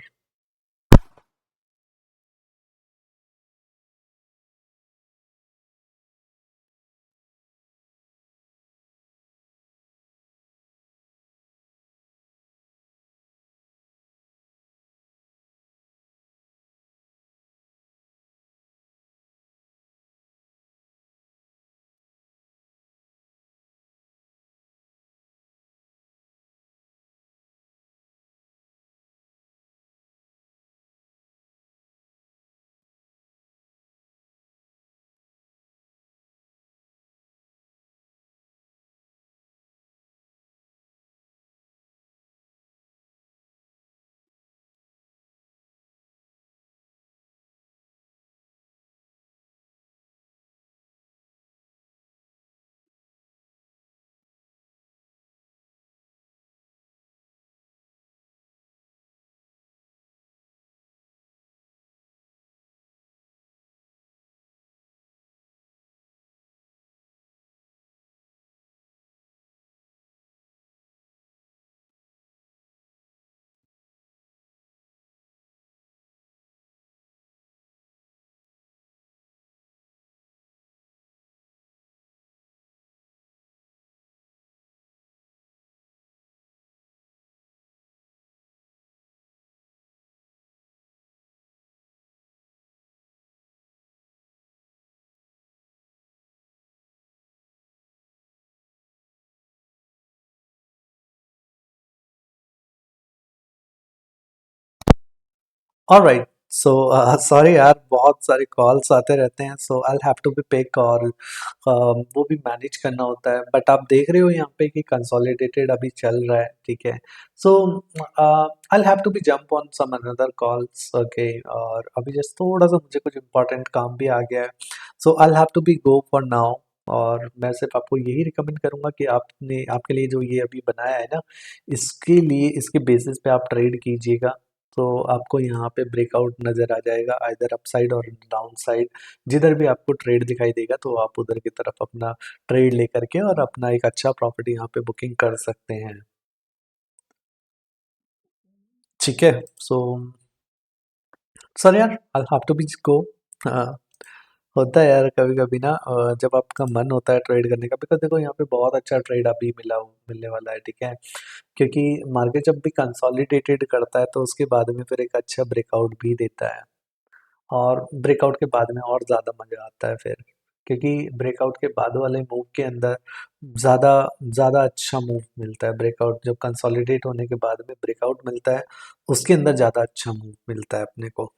ऑलराइट, सो सॉरी यार, बहुत सारे कॉल्स आते रहते हैं, so I have to be pick. और वो भी मैनेज करना होता है। बट आप देख रहे हो यहाँ पे कि कंसोलिडेटेड अभी चल रहा है, ठीक है। So I have to be jump on some another calls, okay. और अभी जस्ट थोड़ा सा मुझे कुछ इंपॉर्टेंट काम भी आ गया है, so I have to be go for now. और मैं सिर्फ आपको यही रिकमेंड करूंगा कि आपने आपके लिए जो ये अभी बनाया है ना, इसके लिए इसके बेसिस पे आप ट्रेड कीजिएगा। तो आपको यहाँ पे ब्रेकआउट नज़र आ जाएगा, आइदर अपसाइड और डाउन साइड। जिधर भी आपको ट्रेड दिखाई देगा तो आप उधर की तरफ अपना ट्रेड लेकर के और अपना एक अच्छा प्रॉफिट यहाँ पे बुकिंग कर सकते हैं, ठीक है। सो सर यार, आई हैव टू बी गो। हाँ, होता है यार कभी कभी ना, जब आपका मन होता है ट्रेड करने का, बिकॉज देखो यहाँ पे बहुत अच्छा ट्रेड अभी मिलने वाला है, ठीक है। क्योंकि मार्केट जब भी कंसोलिडेटेड करता है तो उसके बाद में फिर एक अच्छा ब्रेकआउट भी देता है। और ब्रेकआउट के बाद में और ज़्यादा मज़ा आता है फिर, क्योंकि ब्रेकआउट के बाद वाले मूव के अंदर ज़्यादा ज़्यादा अच्छा मूव मिलता है। ब्रेकआउट जब कंसोलिडेट होने के बाद में ब्रेकआउट मिलता है, उसके अंदर ज़्यादा अच्छा मूव मिलता है अपने को।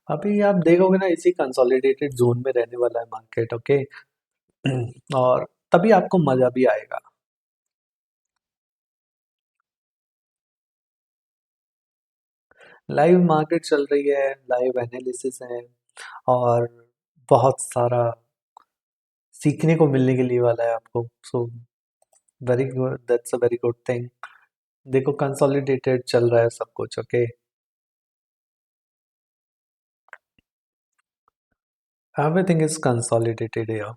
अभी आप देखोगे ना, इसी कंसोलिडेटेड जोन में रहने वाला है मार्केट, ओके। और तभी आपको मज़ा भी आएगा। लाइव मार्केट चल रही है, लाइव एनालिसिस है, और बहुत सारा सीखने को मिलने के लिए वाला है आपको। So very good, that's a very good thing. देखो कंसोलिडेटेड चल रहा है सब कुछ, okay. Everything is consolidated here.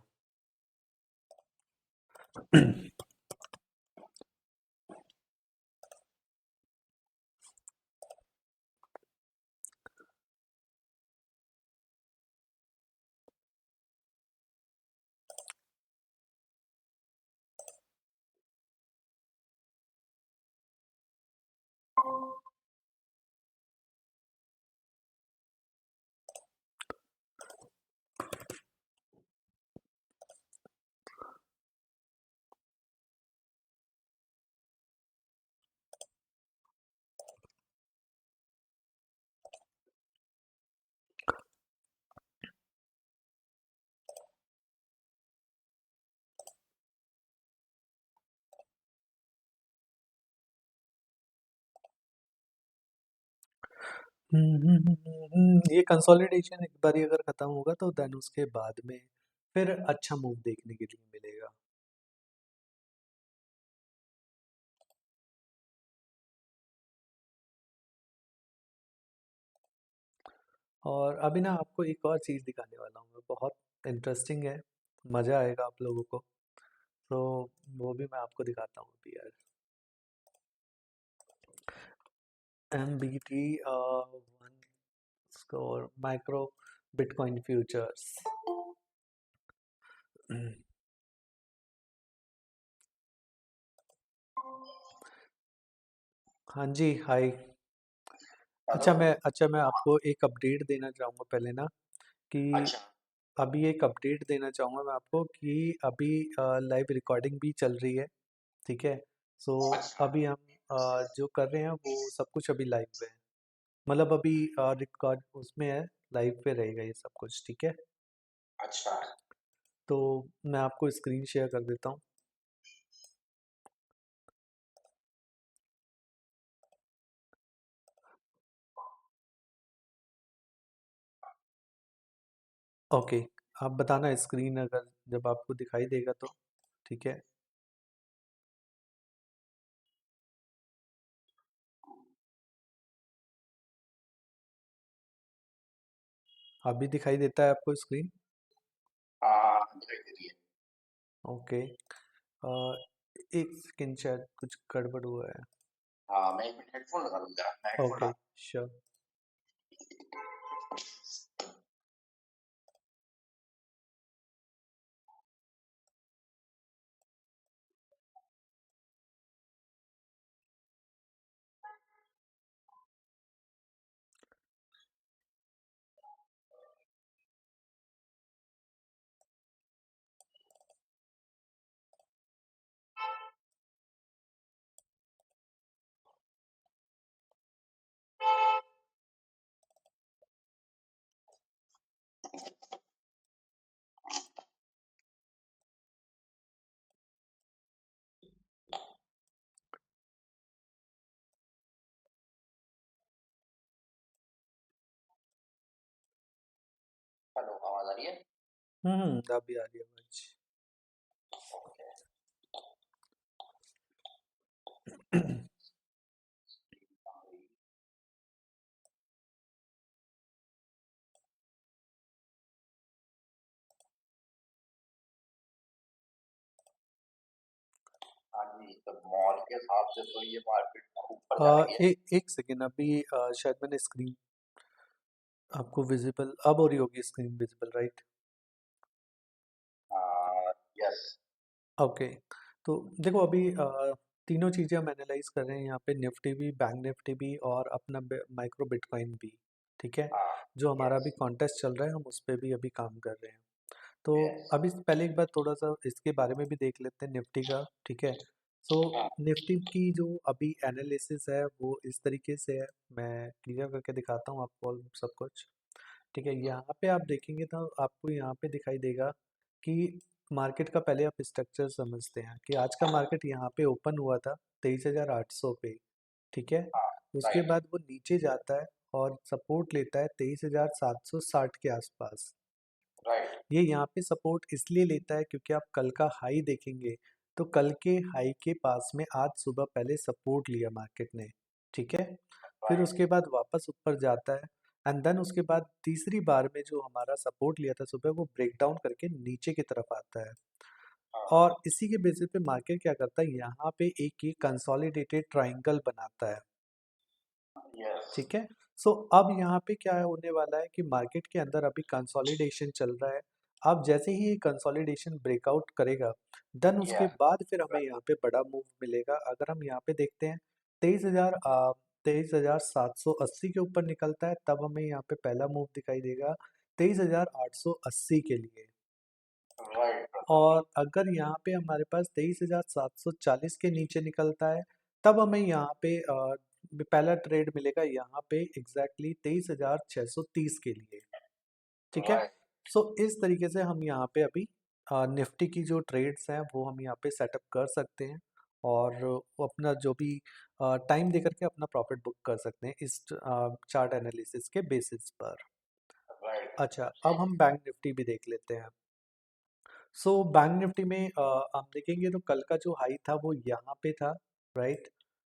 ये कंसोलिडेशन एक बारी अगर खत्म होगा तो देन उसके बाद में फिर अच्छा मूव देखने के लिए मिलेगा। और अभी ना आपको एक और चीज़ दिखाने वाला हूँ मैं, बहुत इंटरेस्टिंग है, मज़ा आएगा आप लोगों को। तो वो भी मैं आपको दिखाता हूँ अभी यार। MBT one score micro bitcoin futures. हाँ जी, हाय। अच्छा मैं आपको एक अपडेट देना चाहूँगा पहले ना, कि अभी एक अपडेट देना चाहूँगा मैं आपको कि अभी लाइव रिकॉर्डिंग भी चल रही है, ठीक है। सो अभी हम जो कर रहे हैं वो सब कुछ अभी लाइव है, मतलब अभी रिकॉर्ड उसमें है, लाइव पे रहेगा ये सब कुछ, ठीक है। तो मैं आपको स्क्रीन शेयर कर देता हूँ। ओके, आप बताना स्क्रीन अगर जब आपको दिखाई देगा तो, ठीक है। अभी दिखाई देता है आपको स्क्रीन? ओके। अ, एक सेकंड, शायद कुछ गड़बड़ हुआ है। Okay, sure. अभी आ रही है आवाज। एक सेकेंड, अभी शायद मैंने स्क्रीन आपको विजिबल अब हो रही होगी, स्क्रीन विजिबल, राइट? ओके। तो देखो अभी तीनों चीज़ें हम एनालाइज कर रहे हैं यहाँ पे, निफ्टी भी, बैंक निफ्टी भी, और अपना माइक्रो बिटकॉइन भी, ठीक है। जो हमारा अभी कॉन्टेस्ट चल रहा है हम उस पर भी अभी काम कर रहे हैं। तो अभी पहले एक बार थोड़ा सा इसके बारे में भी देख लेते हैं निफ्टी का, ठीक है। सो निफ्टी की जो अभी एनालिसिस है वो इस तरीके से है, मैं क्लियर करके दिखाता हूँ आपको सब कुछ, ठीक है। यहाँ पे आप देखेंगे तो आपको यहाँ पे दिखाई देगा कि मार्केट का पहले आप स्ट्रक्चर समझते हैं कि आज का मार्केट यहाँ पे ओपन हुआ था 23,800 पे, ठीक है। उसके बाद वो नीचे जाता है और सपोर्ट लेता है 23,760 के आसपास, राइट। ये यहाँ पे सपोर्ट इसलिए लेता है क्योंकि आप कल का हाई देखेंगे तो कल के हाई के पास में आज सुबह पहले सपोर्ट लिया मार्केट ने, ठीक है। फिर राइट। उसके बाद वापस ऊपर जाता है एंड देन उसके बाद तीसरी बार में जो हमारा सपोर्ट लिया था सुबह वो ब्रेक डाउन करके नीचे की तरफ आता है हाँ। और इसी के बेसिस पे मार्केट क्या करता है, यहाँ पे एक ये कंसोलिडेटेड ट्राइंगल बनाता है, यस। ठीक है। सो अब यहाँ पे क्या होने वाला है कि मार्केट के अंदर अभी कंसोलिडेशन चल रहा है। अब जैसे ही ये कंसोलिडेशन ब्रेकआउट करेगा देन या। उसके बाद फिर हमें यहाँ पे बड़ा मूव मिलेगा। अगर हम यहाँ पे देखते हैं 23,780 के ऊपर निकलता है तब हमें यहाँ पे पहला मूव दिखाई देगा 23,880 के लिए। Right brother. और अगर यहाँ पे हमारे पास 23,740 के नीचे निकलता है तब हमें यहाँ पे पहला ट्रेड मिलेगा यहाँ पे एग्जैक्टली 23,630 के लिए, ठीक है। राइट। सो इस तरीके से हम यहाँ पे अभी निफ्टी की जो ट्रेड्स हैं वो हम यहाँ पे सेटअप कर सकते हैं और वो अपना जो भी टाइम देकर के अपना प्रॉफिट बुक कर सकते हैं इस चार्ट एनालिसिस के बेसिस पर। राइट। अच्छा, अब हम बैंक निफ्टी भी देख लेते हैं। सो बैंक निफ्टी में आप देखेंगे तो कल का जो हाई था वो यहाँ पे था, राइट।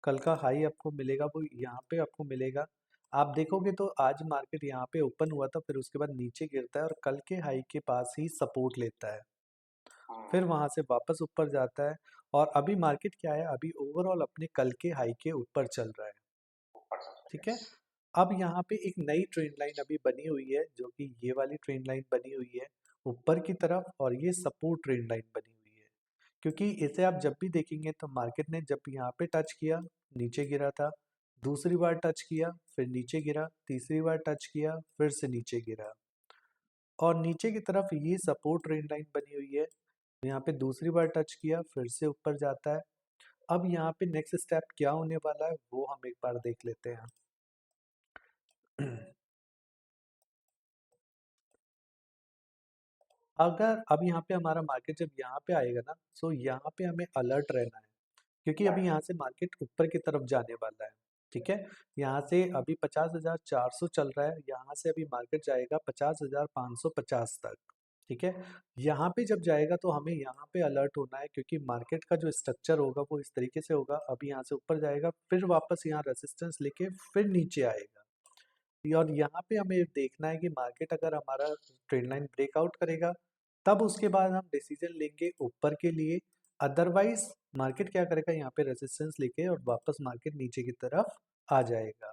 कल का हाई आपको मिलेगा वो यहाँ पे आपको मिलेगा। आप देखोगे तो आज मार्केट यहाँ पे ओपन हुआ था फिर उसके बाद नीचे गिरता है और कल के हाई के पास ही सपोर्ट लेता है, फिर वहां से वापस ऊपर जाता है और अभी मार्केट क्या है, अभी ओवरऑल अपने कल के हाई के ऊपर चल रहा है, ऊपर से ठीक है। यस। अब यहाँ पे एक नई ट्रेंड लाइन अभी बनी हुई है जो कि ये वाली ट्रेंड लाइन बनी हुई है ऊपर की तरफ और ये सपोर्ट ट्रेंड लाइन बनी हुई है, क्योंकि इसे आप जब भी देखेंगे तो मार्केट ने जब यहाँ पे टच किया नीचे गिरा था, दूसरी बार टच किया फिर नीचे गिरा, तीसरी बार टच किया फिर से नीचे गिरा और नीचे की तरफ ये सपोर्ट ट्रेंड लाइन बनी हुई है। यहाँ पे दूसरी बार टच किया फिर से ऊपर जाता है। अब यहाँ पे नेक्स्ट स्टेप क्या होने वाला है वो हम एक बार देख लेते हैं। अगर अब यहाँ पे हमारा मार्केट जब यहाँ पे आएगा ना सो यहाँ पे हमें अलर्ट रहना है क्योंकि अभी यहाँ से मार्केट ऊपर की तरफ जाने वाला है, ठीक है। यहाँ से अभी 50,400 चल रहा है, यहाँ से अभी मार्केट जाएगा 50,550 तक, ठीक है। यहाँ पे जब जाएगा तो हमें यहाँ पे अलर्ट होना है क्योंकि मार्केट का जो स्ट्रक्चर होगा वो इस तरीके से होगा, अभी यहाँ से ऊपर जाएगा फिर वापस यहाँ रेसिस्टेंस लेके फिर नीचे आएगा और यहाँ पे हमें देखना है कि मार्केट अगर हमारा ट्रेंड लाइन ब्रेकआउट करेगा तब उसके बाद हम डिसीजन लेंगे ऊपर के लिए, अदरवाइज मार्केट क्या करेगा यहाँ पे रेजिस्टेंस लेके और वापस मार्केट नीचे की तरफ आ जाएगा,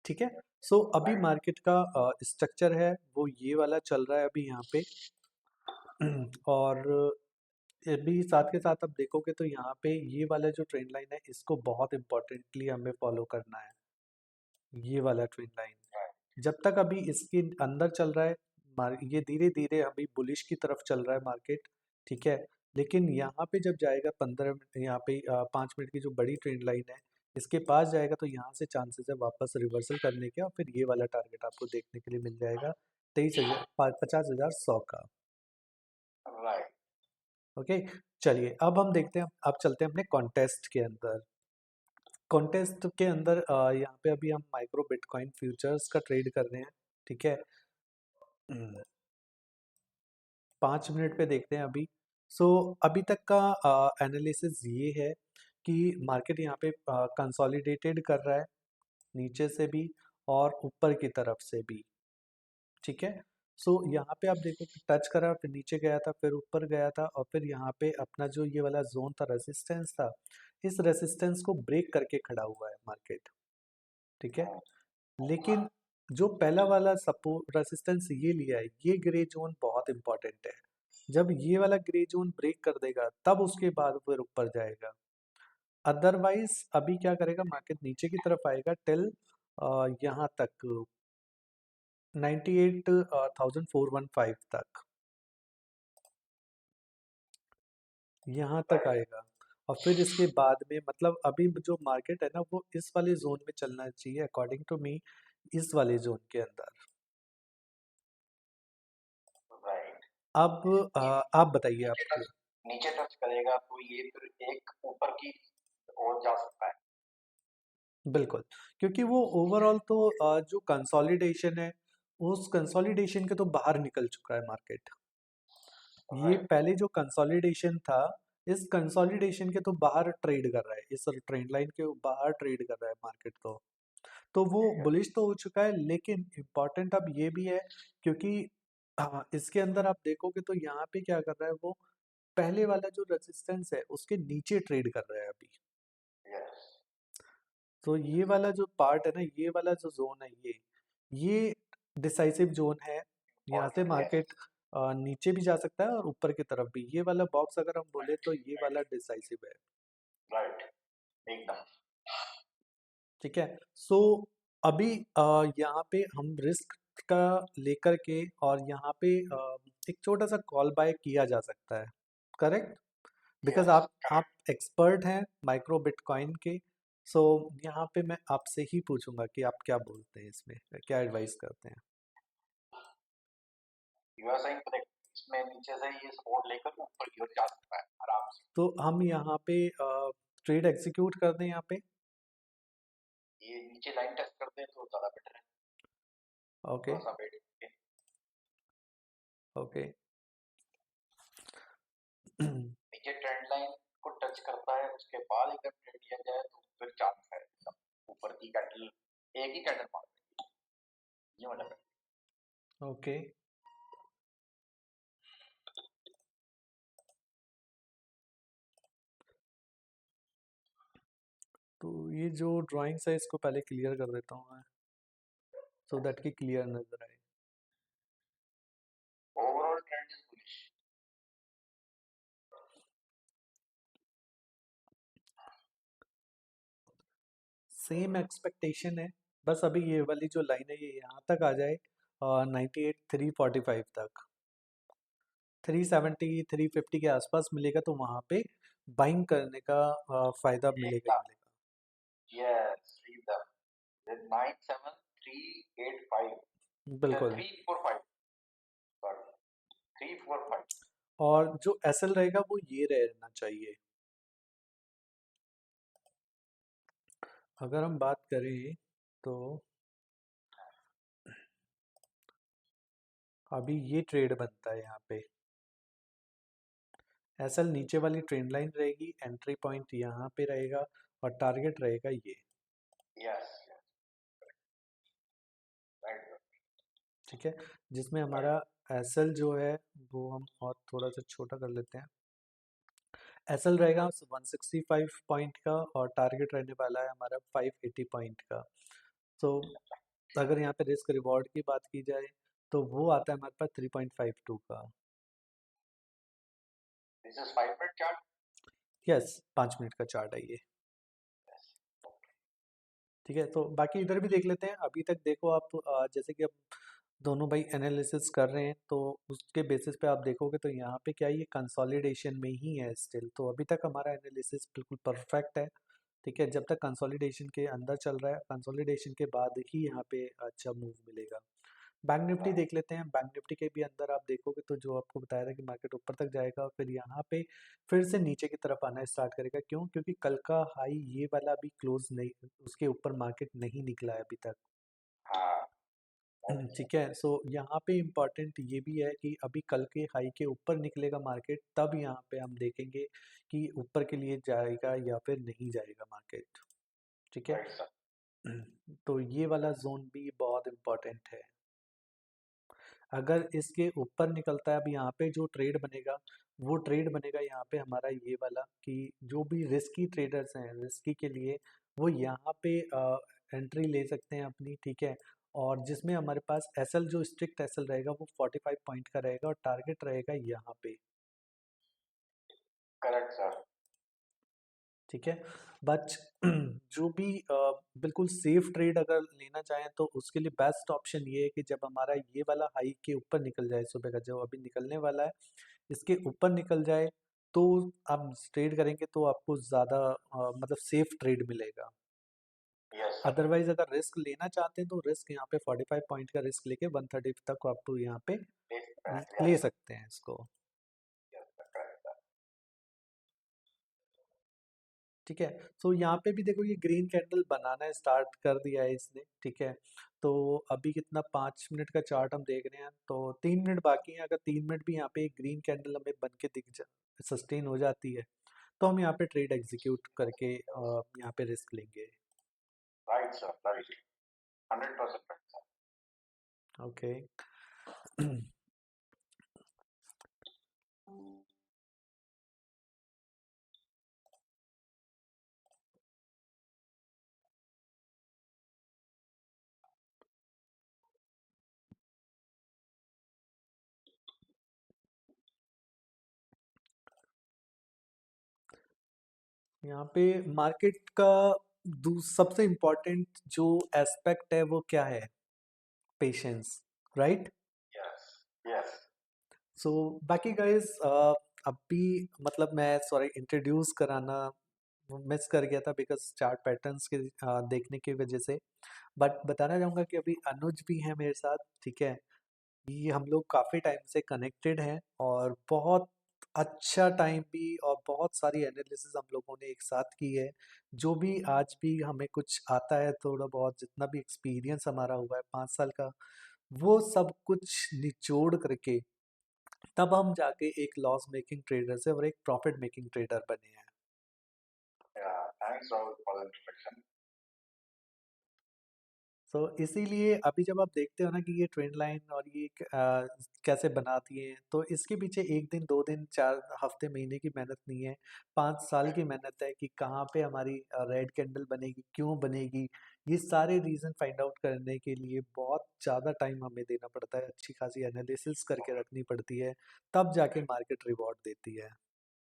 ठीक है। सो अभी राइट। मार्केट का स्ट्रक्चर है वो ये वाला चल रहा है अभी यहाँ पे और अभी साथ के साथ आप देखोगे तो यहाँ पे ये वाला जो ट्रेंड लाइन है इसको बहुत इंपॉर्टेंटली हमें फॉलो करना है, ये वाला ट्रेंड लाइन जब तक अभी इसके अंदर चल रहा है ये धीरे धीरे अभी बुलिश की तरफ चल रहा है मार्केट, ठीक है। लेकिन यहाँ पे जब जाएगा 15 मिनट यहाँ पे 5 मिनट की जो बड़ी ट्रेंड लाइन है इसके पास जाएगा तो यहाँ से चांसेस है वापस रिवर्सल करने के और फिर ये वाला टारगेट आपको देखने के लिए मिल जाएगा 50,100 का। राइट। ओके, चलिए अब हम देखते हैं, अब चलते हैं अपने कॉन्टेस्ट के अंदर। कॉन्टेस्ट के अंदर यहाँ पे अभी हम माइक्रो बिटकॉइन फ्यूचर्स का ट्रेड कर रहे हैं, ठीक है। 5 मिनट पे देखते हैं अभी। सो अभी तक का एनालिसिस ये है कि मार्केट यहाँ पे कंसोलिडेटेड कर रहा है नीचे से भी और ऊपर की तरफ से भी, ठीक है। सो यहाँ पे आप देखो कि टच करा फिर नीचे गया था फिर ऊपर गया था और फिर यहाँ पे अपना जो ये वाला जोन था रेसिस्टेंस था, इस रेसिस्टेंस को ब्रेक करके खड़ा हुआ है मार्केट, ठीक है। लेकिन जो पहला वाला सपोर्ट रेसिस्टेंस ये लिया है ये ग्रे जोन बहुत इंपॉर्टेंट है, जब ये वाला ग्रे जोन ब्रेक कर देगा तब उसके बाद फिर ऊपर जाएगा, अदरवाइज अभी क्या करेगा मार्केट नीचे की तरफ आएगा टिल यहाँ तक 98,415 तक, यहाँ तक आएगा और फिर इसके बाद में मतलब अभी जो मार्केट है ना वो इस वाले जोन में चलना चाहिए अकॉर्डिंग टू मी, इस वाले जोन के अंदर। राइट। अब ये आप बताइए नीचे आपके। टच नीचे टच करेगा तो ये फिर एक ऊपर की ओर जा सकता है। बिल्कुल, क्योंकि वो ओवरऑल तो जो कंसोलिडेशन है उस कंसोलिडेशन के तो बाहर निकल चुका है मार्केट। ये राइट। पहले जो कंसोलिडेशन था, इस कंसोलिडेशन के तो बाहर ट्रेड कर रहा है, इस ट्रेंड लाइन के बाहर ट्रेड कर रहा है मार्केट तो वो ठीक है। बुलिश तो हो चुका है, लेकिन इम्पॉर्टेंट अब ये भी है क्योंकि इसके अंदर आप देखोगे तो यहाँ पे क्या कर रहा है वो, पहले वाला जो रेजिस्टेंस है उसके नीचे ट्रेड कर रहा है अभी। यस। तो ये वाला जो पार्ट है ना, ये वाला जो जोन है, ये डिसाइसिव जोन है। यहाँ से इम्पोर्टेंट। Market yes. नीचे भी जा सकता है और ऊपर की तरफ भी। ये वाला बॉक्स अगर हम बोले तो ये वाला डिसाइसिव है। राइट। एकदम। ठीक है। सो अभी यहाँ पे हम रिस्क का लेकर के और यहाँ पे एक छोटा सा कॉल बाय किया जा सकता है, करेक्ट? Because yes. आप एक्सपर्ट हैं माइक्रो बिटकॉइन के। सो यहाँ पे मैं आपसे ही पूछूंगा कि आप क्या बोलते हैं, इसमें क्या एडवाइस करते हैं। You are saying correct. इसमें नीचे से ये सपोर्ट लेकर ऊपर की ओर जा सकता है आराम से। तो हम यहाँ पे ट्रेड एग्जीक्यूट कर दें यहाँ पे। ये नीचे लाइन टच कर दे तो ज्यादा बेटर है। ओके। थोड़ा सा वेट करके। ओके। नीचे ट्रेंड लाइन को टच करता है उसके बाद अगर ट्रेड लिया जाए तो फिर चांस है एकदम ऊपर की कैंडल, एक ही कैंडल मार देगी। ये मतलब है। ओके। तो ये जो ड्राइंग्स है इसको पहले क्लियर कर देता हूँ मैं, सो दैट कि क्लियर नजर आए। Overall trend is bullish. Same expectation है, बस अभी ये वाली जो लाइन है ये यहाँ तक आ जाए, 98,345 तक, 370 350 के आसपास मिलेगा तो वहाँ पे बाइंग करने का फायदा मिलेगा ही एकदम। मिलेगा। यस एकदम। 97385। बिल्कुल। 345। सॉरी, 345। और जो एसएल रहेगा वो ये रहना चाहिए। अगर हम बात करें तो अभी ये ट्रेड बनता है यहाँ पे, एसएल नीचे वाली ट्रेंड लाइन रहेगी, एंट्री पॉइंट यहाँ पे रहेगा और टारगेट रहेगा ये। Yes yes. राइट। ठीक है, जिसमें राइट। हमारा एसएल जो है वो हम और थोड़ा सा छोटा कर लेते हैं। एसएल रहेगा 165 पॉइंट का और टारगेट रहने वाला है हमारा 580 पॉइंट का। तो अगर यहाँ पे रिस्क रिवॉर्ड की बात की जाए तो वो आता है हमारे पास 3.52 का। This is 5 minute chart. Yes, 5 minute का चार्ट है ये। यस। ठीक है, तो बाकी इधर भी देख लेते हैं। अभी तक देखो आप, जैसे कि अब दोनों भाई एनालिसिस कर रहे हैं तो उसके बेसिस पे आप देखोगे तो यहाँ पे क्या है, ये कंसोलिडेशन में ही है स्टिल। तो अभी तक हमारा एनालिसिस बिल्कुल परफेक्ट है। ठीक है, जब तक कंसोलिडेशन के अंदर चल रहा है, कंसोलिडेशन के बाद ही यहाँ पे अच्छा मूव मिलेगा। बैंक निफ्टी देख लेते हैं। बैंक निफ्टी के भी अंदर आप देखोगे तो जो आपको बताया था कि मार्केट ऊपर तक जाएगा और फिर यहाँ पे फिर से नीचे की तरफ आना स्टार्ट करेगा। क्यों? क्योंकि कल का हाई ये वाला भी क्लोज नहीं, उसके ऊपर मार्केट नहीं निकला है अभी तक। हाँ। ठीक है, सो यहाँ पे इम्पॉर्टेंट ये भी है कि अभी कल के हाई के ऊपर निकलेगा मार्केट, तब यहाँ पे हम देखेंगे कि ऊपर के लिए जाएगा या फिर नहीं जाएगा मार्केट। ठीक है। Right sir. तो ये वाला जोन भी बहुत इम्पोर्टेंट है। अगर इसके ऊपर निकलता है, अब यहाँ पे जो ट्रेड बनेगा वो ट्रेड बनेगा यहाँ पे हमारा ये वाला, कि जो भी रिस्की ट्रेडर्स हैं रिस्की के लिए वो यहाँ पे एंट्री ले सकते हैं अपनी। ठीक है, और जिसमें हमारे पास एसएल जो स्ट्रिक्ट एसएल रहेगा वो 45 पॉइंट का रहेगा और टारगेट रहेगा यहाँ पे। Correct sir. ठीक है, बट जो भी बिल्कुल सेफ ट्रेड अगर लेना चाहें तो उसके लिए बेस्ट ऑप्शन ये है कि जब हमारा ये वाला हाई के ऊपर निकल जाए, सुबह का जो अभी निकलने वाला है इसके ऊपर निकल जाए, तो आप ट्रेड करेंगे तो आपको ज़्यादा मतलब सेफ ट्रेड मिलेगा। Yes sir. अदरवाइज अगर रिस्क लेना चाहते हैं तो रिस्क यहाँ पे 45 पॉइंट का रिस्क लेके 130 तक आप तो यहाँ पे ले यस। सकते हैं इसको। Yes correct sir. ठीक है। सो यहाँ पे भी देखो ये ग्रीन कैंडल बनाना स्टार्ट कर दिया है इसने, ठीक है। तो अभी कितना 5 मिनट का चार्ट हम देख रहे हैं, तो 3 मिनट बाकी हैं। अगर 3 मिनट भी यहाँ पे एक ग्रीन कैंडल हमें बन के दिख जा सस्टेन हो जाती है, तो हम यहाँ पे ट्रेड एग्जीक्यूट करके यहाँ पे रिस्क लेंगे। Right sir, right, 100% right sir. Okay. यहाँ पे मार्केट का सबसे इम्पोर्टेंट जो एस्पेक्ट है वो क्या है? Patience, right? Yes, yes. So बाकी गाइस अभी मतलब मैं सॉरी इंट्रोड्यूस कराना मिस कर गया था बिकॉज चार्ट पैटर्न्स के देखने की वजह से। बट बताना चाहूँगा कि अभी अनुज भी है मेरे साथ, ठीक है। ये हम लोग काफ़ी टाइम से कनेक्टेड हैं और बहुत अच्छा टाइम भी और बहुत सारी एनालिसिस हम लोगों ने एक साथ की है। जो भी आज भी हमें कुछ आता है थोड़ा बहुत, जितना भी एक्सपीरियंस हमारा हुआ है 5 साल का, वो सब कुछ निचोड़ करके तब हम जाके एक लॉस मेकिंग ट्रेडर से और एक प्रॉफिट मेकिंग ट्रेडर बने हैं। Thanks Rahul for the introduction. तो इसीलिए अभी जब आप देखते हो ना कि ये ट्रेंड लाइन और ये कैसे बनाती है, तो इसके पीछे 1 दिन 2 दिन 4 हफ्ते महीने की मेहनत नहीं है, 5 साल की मेहनत है कि कहाँ पे हमारी रेड कैंडल बनेगी, क्यों बनेगी। ये सारे रीजन फाइंड आउट करने के लिए बहुत ज़्यादा टाइम हमें देना पड़ता है, अच्छी खासी एनालिसिस करके रखनी पड़ती है, तब जाके मार्केट रिवॉर्ड देती है।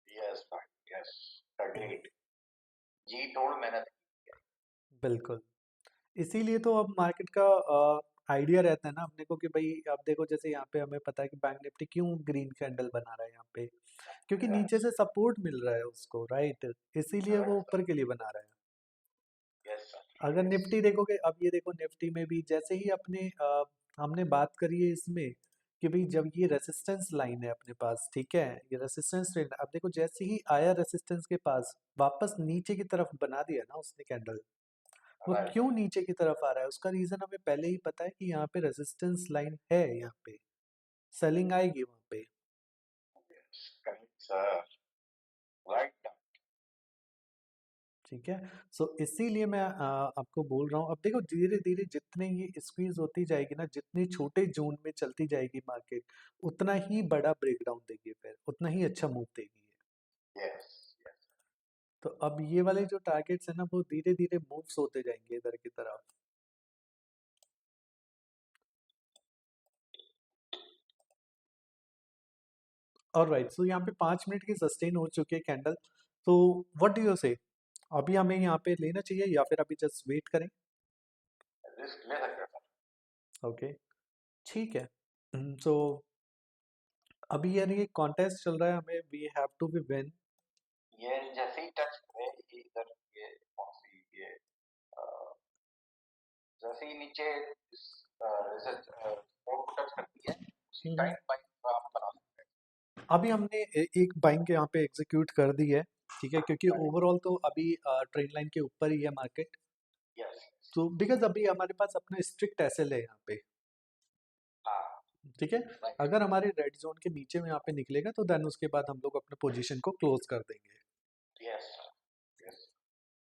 यस भाई, यस, अग्रीड। जी तोड़ मेहनत की है। बिल्कुल। इसीलिए तो अब मार्केट का आइडिया रहता है ना अपने को कि भाई आप देखो जैसे यहाँ पे हमें पता है कि बैंक निफ्टी क्यों ग्रीन कैंडल बना रहा है यहाँ पे, क्योंकि नीचे यस, से सपोर्ट मिल रहा है उसको, राइट। इसीलिए वो करेक्ट ऊपर के लिए बना रहा है। सर, यस सर, अगर यस। निफ्टी देखोगे, अब ये देखो निफ्टी में भी जैसे ही अपने हमने बात करी है इसमें कि भाई जब ये रेसिस्टेंस लाइन है अपने पास, ठीक है, ये रेसिस्टेंस लाइन, अब देखो जैसे ही आया रेसिस्टेंस के पास, वापस नीचे की तरफ बना दिया ना उसने कैंडल। वो राइट, क्यों नीचे की तरफ आ रहा है उसका रीजन हमें पहले ही पता है कि यहाँ पे रेजिस्टेंस लाइन है, यहाँ पे सेलिंग आएगी वहां पे। Yes, correct sir, right. ठीक है। सो इसीलिए मैं आपको बोल रहा हूँ, अब देखो धीरे धीरे जितने ये स्क्वीज होती जाएगी ना, जितने छोटे जोन में चलती जाएगी मार्केट, उतना ही बड़ा ब्रेकडाउन देगी, फिर उतना ही अच्छा मूव देगी ये। Yes, yes. तो अब ये वाले जो टारगेट्स है ना, वो धीरे धीरे मूव्स होते जाएंगे इधर की तरफ। और राइट, सो यहाँ पे 5 मिनट की सस्टेन हो चुकी है कैंडल। तो व्हाट डू यू से, अभी हमें यहाँ पे लेना चाहिए या फिर अभी जस्ट वेट करें? रिस्क ले सकते हैं ओके, ठीक है। सो अभी यार ये कॉन्टेस्ट चल रहा है, हमें we have to be win. Sir. ये जैसे ही टच करे ये इधर, ये कौन सी ये अ, जैसे ही नीचे इस सपोर्ट को टच करती है, उसी टाइम बाइक का हम बना सकते अभी हमने एक बाइंग के यहाँ पे एग्जीक्यूट कर दी है, ठीक है, क्योंकि हैं। ओवरऑल तो अभी ट्रेंड लाइन के ऊपर ही है मार्केट। यस, तो बिकॉज अभी हमारे पास अपना स्ट्रिक्ट एसएल है यहाँ पे, हाँ, ठीक है। राइट, अगर हमारे रेड जोन के नीचे में यहाँ पे निकलेगा तो देन उसके बाद हम लोग अपने पोजीशन को क्लोज कर देंगे। Yes, yes.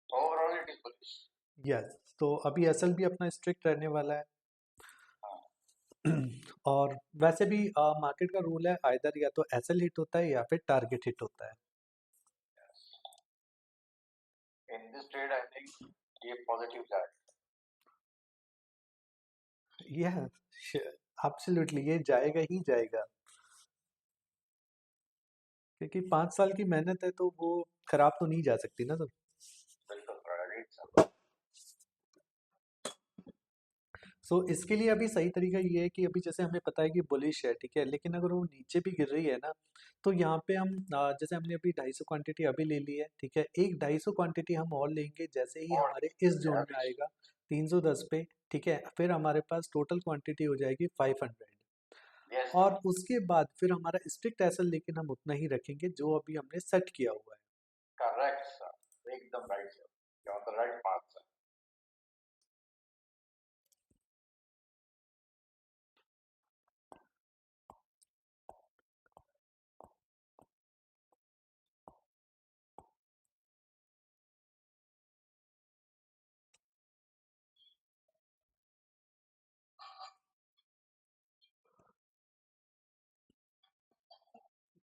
Overall it is bullish. Yes, तो अभी एसएल भी अपना स्ट्रिक्ट रहने वाला है। हाँ, और वैसे भी मार्केट का रूल है, आइदर या तो एसएल हिट होता है या फिर टारगेट हिट होता है। In this trade I think ये पॉजिटिव जाएगा। यह एब्सोल्युटली ये जाएगा ही जाएगा, क्योंकि 5 साल की मेहनत है तो वो खराब तो नहीं जा सकती ना। तो बिल्कुल राइट सर। सो इसके लिए अभी सही तरीका ये है कि अभी जैसे हमें पता है कि बुलिश है, ठीक है, लेकिन अगर वो नीचे भी गिर रही है ना, तो यहाँ पे हम जैसे हमने अभी 250 क्वांटिटी अभी ले ली है, ठीक है, एक 250 क्वांटिटी हम और लेंगे जैसे ही और हमारे इस जोन में आएगा 310 पे, ठीक है, फिर हमारे पास टोटल क्वांटिटी हो जाएगी 500। यस और सर, उसके बाद फिर हमारा स्ट्रिक्ट एसल लेकिन हम उतना ही रखेंगे जो अभी हमने सेट किया हुआ है। करेक्ट सर, एकदम right sir. You're on the right path, sir.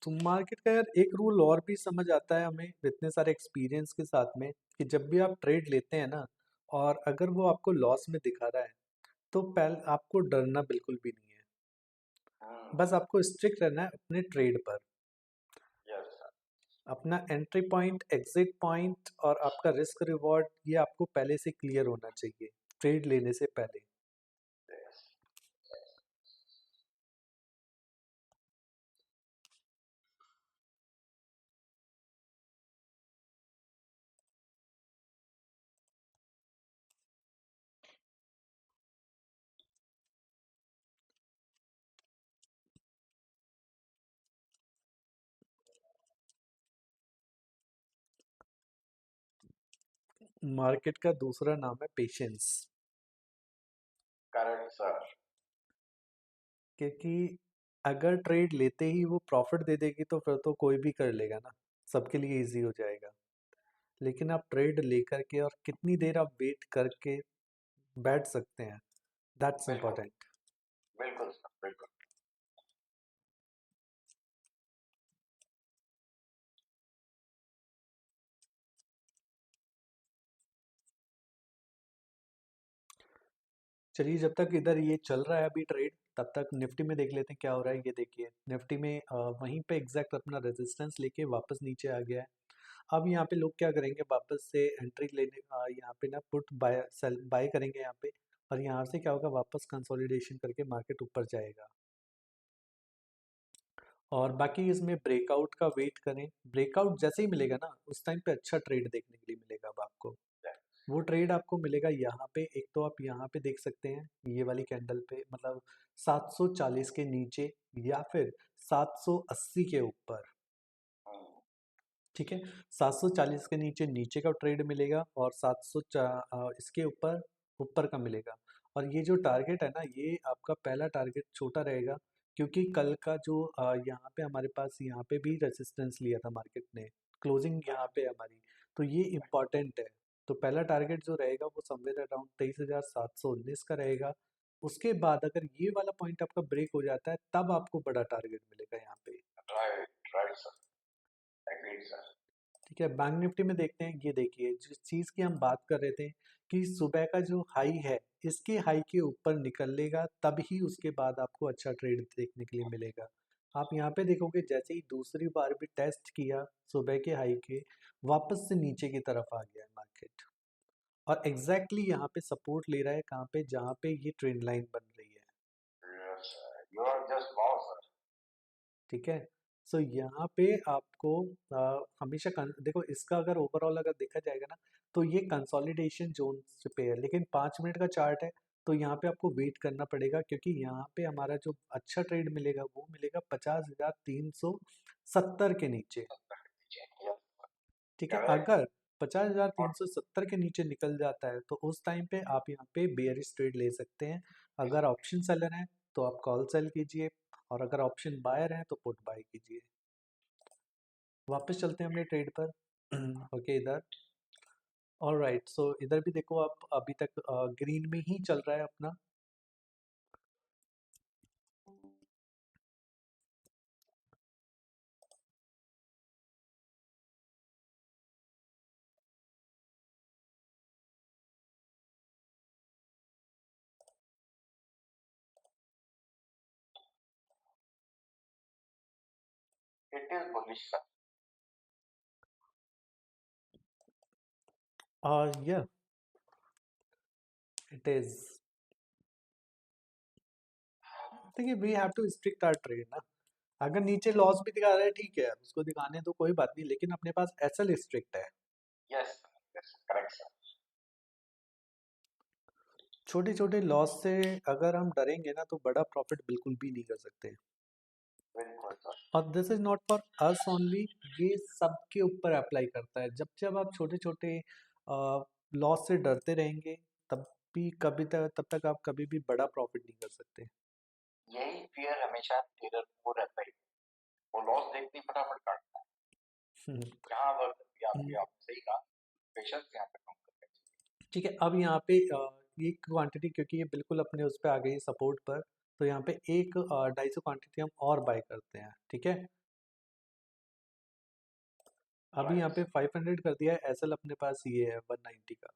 तो मार्केट का यार एक रूल और भी समझ आता है हमें इतने सारे एक्सपीरियंस के साथ में कि जब भी आप ट्रेड लेते हैं ना और अगर वो आपको लॉस में दिखा रहा है तो पहले आपको डरना बिल्कुल भी नहीं है। Hmm. बस आपको स्ट्रिक्ट रहना है अपने ट्रेड पर। Yes, sir. अपना एंट्री पॉइंट, एग्जिट पॉइंट और आपका रिस्क रिवॉर्ड ये आपको पहले से क्लियर होना चाहिए ट्रेड लेने से पहले। Yes. मार्केट का दूसरा नाम है पेशेंस। Correct, sir. क्योंकि अगर ट्रेड लेते ही वो प्रॉफिट दे देगी तो फिर तो कोई भी कर लेगा ना, सबके लिए इजी हो जाएगा। लेकिन आप ट्रेड लेकर के और कितनी देर आप वेट करके बैठ सकते हैं, दैट्स बिल्कुल इम्पोर्टेंट। बिल्कुल सर, बिल्कुल। चलिए जब तक इधर ये चल रहा है अभी ट्रेड, तब तक निफ्टी में देख लेते हैं क्या हो रहा है। ये देखिए निफ्टी में वहीं पे एग्जैक्ट अपना रेजिस्टेंस लेके वापस नीचे आ गया है। अब यहाँ पे लोग क्या करेंगे, वापस से एंट्री लेने यहाँ पे ना पुट बाय सेल बाय करेंगे यहाँ पे। और यहाँ से क्या होगा, वापस कंसोलिडेशन करके मार्केट ऊपर जाएगा। और बाकी इसमें ब्रेकआउट का वेट करें। ब्रेकआउट जैसे ही मिलेगा ना उस टाइम पे अच्छा ट्रेड देखने के लिए मिलेगा अब आपको। वो ट्रेड आपको मिलेगा यहाँ पे। एक तो आप यहाँ पे देख सकते हैं ये वाली कैंडल पे, मतलब 740 के नीचे या फिर 780 के ऊपर। हम्म, ठीक है, 740 के नीचे नीचे का ट्रेड मिलेगा और 700 इसके ऊपर ऊपर का मिलेगा। और ये जो टारगेट है ना, ये आपका पहला टारगेट छोटा रहेगा, क्योंकि कल का जो यहाँ पे हमारे पास यहाँ पे भी रेजिस्टेंस लिया था मार्केट ने, क्लोजिंग यहाँ पे है हमारी, तो ये इम्पॉर्टेंट है। तो पहला टारगेट जो रहेगा वो समवेयर अराउंड 23,719 का रहेगा। उसके बाद अगर ये वाला पॉइंट आपका ब्रेक हो जाता है तब आपको बड़ा टारगेट मिलेगा यहाँ पे। Right right sir, agreed sir. ठीक है, बैंक निफ्टी में देखते हैं। ये देखिए जिस चीज की हम बात कर रहे थे कि सुबह का जो हाई है इसके हाई के ऊपर निकलेगा तब ही उसके बाद आपको अच्छा ट्रेड देखने के लिए मिलेगा। आप यहाँ पे देखोगे जैसे ही दूसरी बार भी टेस्ट किया सुबह के हाई के, वापस से नीचे की तरफ आ गया है मार्केट। और एग्जैक्टली यहाँ पे सपोर्ट ले रहा है कहाँ पे, जहाँ पे ये ट्रेंड लाइन बन रही है। Yes sir, you are just wow sir. ठीक है, सो यहाँ पे आपको हमेशा देखो इसका अगर ओवरऑल अगर देखा जाएगा ना तो ये कंसोलिडेशन जोन पे है, लेकिन 5 मिनट का चार्ट है तो यहाँ पे आपको वेट करना पड़ेगा, क्योंकि यहाँ पे हमारा जो अच्छा ट्रेड मिलेगा वो मिलेगा 50,370 के नीचे। यस, ठीक है, करेक्ट। अगर 50,370 के नीचे निकल जाता है तो उस टाइम पे आप यहाँ पे बेयरिश ट्रेड ले सकते हैं। अगर ऑप्शन सेलर हैं तो आप कॉल सेल कीजिए, और अगर ऑप्शन बायर हैं तो पुट बाय कीजिए। वापस चलते हैं अपने ट्रेड पर। ओके इधर, ऑल राइट, सो इधर भी देखो आप अभी तक ग्रीन में ही चल रहा है अपना। It is bullish sir. या इट इज, देखिए we have to strict our trade ना। अगर नीचे लॉस भी दिखा रहा है ठीक है, उसको दिखाने तो कोई बात नहीं, लेकिन अपने पास एसएल स्ट्रिक्ट है। Yes yes, correct sir. छोटे छोटे लॉस से अगर हम डरेंगे ना तो बड़ा प्रॉफिट बिल्कुल भी नहीं कर सकते। बिल्कुल करेक्ट सर। और this is not for us only, ये सबके ऊपर अप्लाई करता है। जब जब आप छोटे छोटे लॉस से डरते रहेंगे, तब भी कभी तक तब तक आप कभी भी बड़ा प्रॉफिट नहीं कर सकते। यही फियर हमेशा ट्रेडर को रहता ही है। वो लॉस देखते ही फटाफट काटता है। यहाँ पर भी आपकी आप सही कहा, पेशेंस यहाँ पे कम करना चाहिए। ठीक है, अब यहाँ पे ये क्वांटिटी, क्योंकि ये बिल्कुल अपने उस पे आ गई सपोर्ट पर, तो यहाँ पे एक 250 क्वांटिटी हम और बाय करते हैं। ठीक है, अभी यहाँ राइट। पे 500 कर दिया है, एसएल अपने पास ये है 190 का।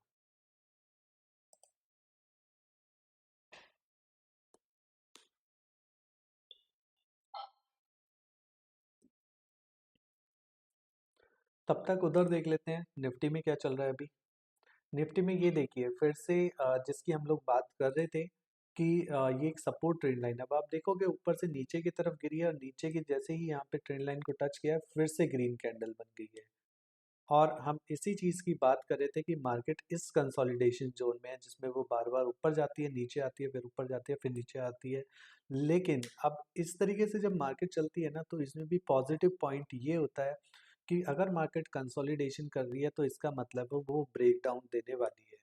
तब तक उधर देख लेते हैं निफ्टी में क्या चल रहा है अभी। निफ्टी में ये देखिए फिर से जिसकी हम लोग बात कर रहे थे कि ये एक सपोर्ट ट्रेंड लाइन, अब आप देखोगे ऊपर से नीचे की तरफ गिरी है, और नीचे की जैसे ही यहाँ पे ट्रेंड लाइन को टच किया फिर से ग्रीन कैंडल बन गई है। और हम इसी चीज़ की बात कर रहे थे कि मार्केट इस कंसोलिडेशन जोन में है, जिसमें वो बार बार ऊपर जाती है, नीचे आती है, फिर ऊपर जाती है, फिर नीचे आती है। लेकिन अब इस तरीके से जब मार्केट चलती है ना, तो इसमें भी पॉजिटिव पॉइंट ये होता है कि अगर मार्केट कंसोलिडेशन कर रही है तो इसका मतलब है वो ब्रेकडाउन देने वाली है।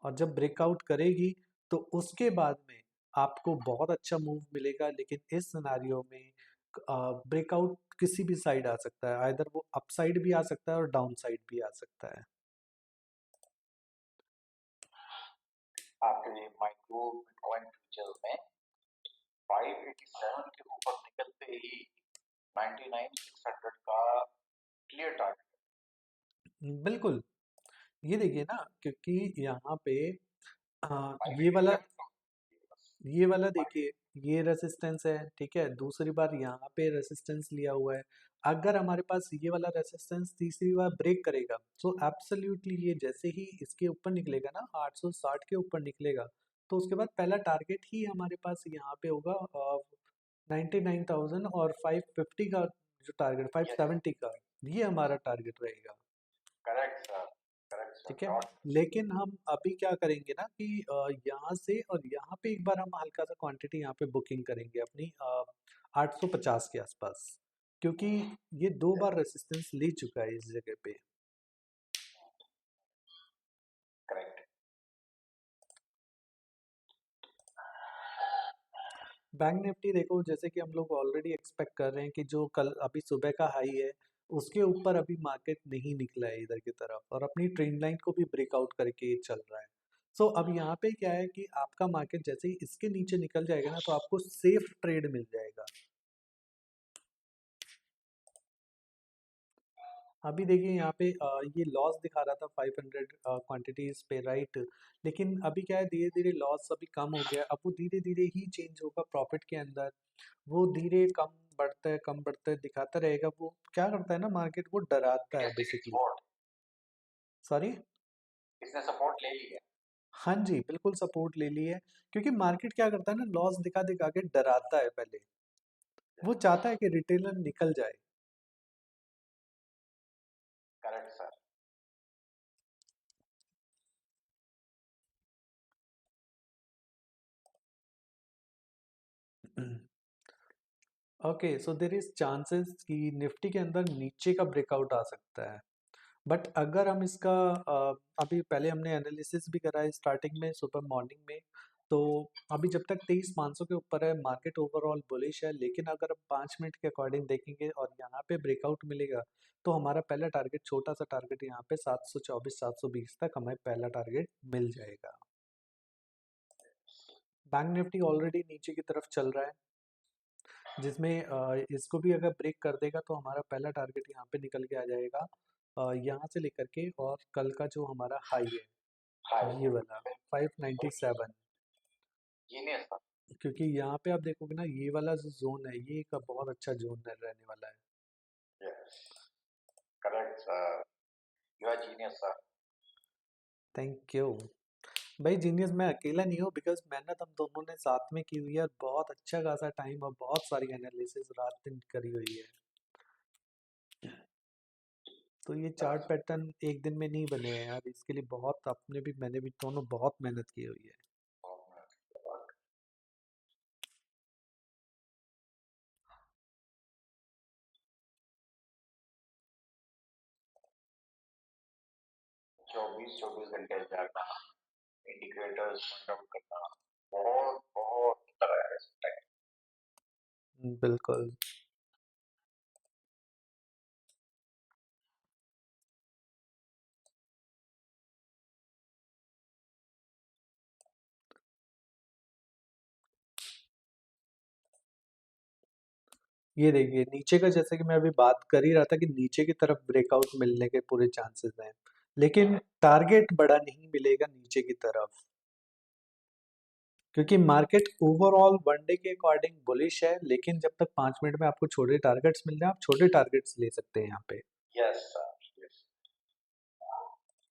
और जब ब्रेकआउट करेगी तो उसके बाद में आपको बहुत अच्छा मूव मिलेगा, लेकिन इस सिनारियो में ब्रेकआउट किसी भी साइड आ सकता है, आइदर वो अप साइड भी आ सकता है और डाउन साइड भी आ सकता है। आपके लिए माइक्रो बिटकॉइन फ्यूचर में 587 के ऊपर निकलते ही 99,600 का क्लियर टारगेट। बिल्कुल, ये देखिए ना, क्योंकि यहाँ पे ये वाला 587 बस। ये वाला देखिए, ये रेसिस्टेंस है, ठीक है, दूसरी बार यहाँ पे रेसिस्टेंस लिया हुआ है। अगर हमारे पास ये वाला रेसिस्टेंस तीसरी बार ब्रेक करेगा, तो एब्सोल्युटली ये जैसे ही इसके ऊपर निकलेगा ना, 860 के ऊपर निकलेगा, तो उसके बाद पहला टारगेट ही हमारे पास यहाँ पे होगा 99,000, और 550 का जो टारगेट, यस, 570 का, ये हमारा टारगेट रहेगा। करेक्ट सर, करेक्ट सर, ठीक है, डॉट। लेकिन हम अभी क्या करेंगे ना कि यहाँ से और यहाँ पे एक बार हम हल्का सा क्वांटिटी यहाँ पे बुकिंग करेंगे अपनी 850 के आसपास, क्योंकि ये दो बार रेसिस्टेंस ले चुका है इस जगह पे। करेक्ट। बैंक निफ्टी देखो, जैसे कि हम लोग ऑलरेडी एक्सपेक्ट कर रहे हैं कि जो कल अभी सुबह का हाई है, उसके ऊपर अभी मार्केट नहीं निकला है इधर की तरफ, और अपनी ट्रेंड लाइन को भी ब्रेकआउट करके चल रहा है। सो अब यहाँ पे क्या है कि आपका मार्केट जैसे ही इसके नीचे निकल जाएगा ना, तो आपको सेफ ट्रेड मिल जाएगा। अभी देखिए यहाँ पे ये लॉस दिखा रहा था 500 क्वांटिटीज पे, राइट। लेकिन अभी क्या है, धीरे धीरे लॉस अभी कम हो गया, अब वो धीरे धीरे ही चेंज होगा प्रॉफिट के अंदर। वो धीरे कम बढ़ता है दिखाता रहेगा। वो क्या करता है ना, मार्केट वो इट डराता है is taking basically. Support. Sorry. इसने सपोर्ट ले ली है। हाँ जी, बिल्कुल सपोर्ट ले ली है, क्योंकि मार्केट क्या करता है ना, लॉस दिखा दिखा के डराता है पहले। वो चाहता है कि रिटेलर निकल जाए। Correct sir. Okay, so there is chances कि निफ्टी के अंदर नीचे का ब्रेकआउट आ सकता है। बट अगर हम इसका अभी पहले हमने एनालिसिस भी करा है स्टार्टिंग में, सुबह मॉर्निंग में, तो अभी जब तक 23,500 के ऊपर है, मार्केट ओवरऑल बुलिश है। लेकिन अगर हम 5 मिनट के अकॉर्डिंग देखेंगे और यहाँ पे ब्रेकआउट मिलेगा, तो हमारा पहला टारगेट, छोटा सा टारगेट यहाँ पे 724 720 तक हमें पहला टारगेट मिल जाएगा। बैंक निफ्टी ऑलरेडी नीचे की तरफ चल रहा है, जिसमें इसको भी अगर ब्रेक कर देगा तो हमारा पहला टारगेट यहाँ पे निकल के आ जाएगा, यहाँ से लेकर के, और कल का जो हमारा हाई है हाय। ये वाला 597। Genius sir. क्योंकि यहाँ पे आप देखोगे ना, ये वाला जो जोन है, ये एक बहुत अच्छा जोन रहने वाला है। Yes, correct sir. You are genius sir. Thank you भाई। जीनियस मैं अकेला नहीं हूँ, बिकॉज मेहनत हम दोनों ने साथ में की हुई है, और बहुत अच्छा खासा टाइम और बहुत सारी एनालिसिस रात दिन करी हुई है। तो ये चार्ट करेक्ट। पैटर्न एक दिन में नहीं बने हैं यार, इसके लिए बहुत अपने भी, मैंने भी, दोनों बहुत मेहनत की हुई है। 24 घंटे जागना, इंडिकेटर्स पॉइंट आउट करना, बहुत बहुत होता है इस टाइम। बिल्कुल। ये देखिए नीचे का, जैसे कि मैं अभी बात कर ही रहा था कि नीचे की तरफ ब्रेकआउट मिलने के पूरे चांसेस हैं, लेकिन टारगेट बड़ा नहीं मिलेगा नीचे की तरफ, क्योंकि मार्केट ओवरऑल वन डे के अकॉर्डिंग बुलिश है, लेकिन जब तक 5 मिनट में आपको छोटे टारगेट्स मिल जाए, आप छोटे टारगेट्स ले सकते हैं यहाँ पे। Yes sir, yes.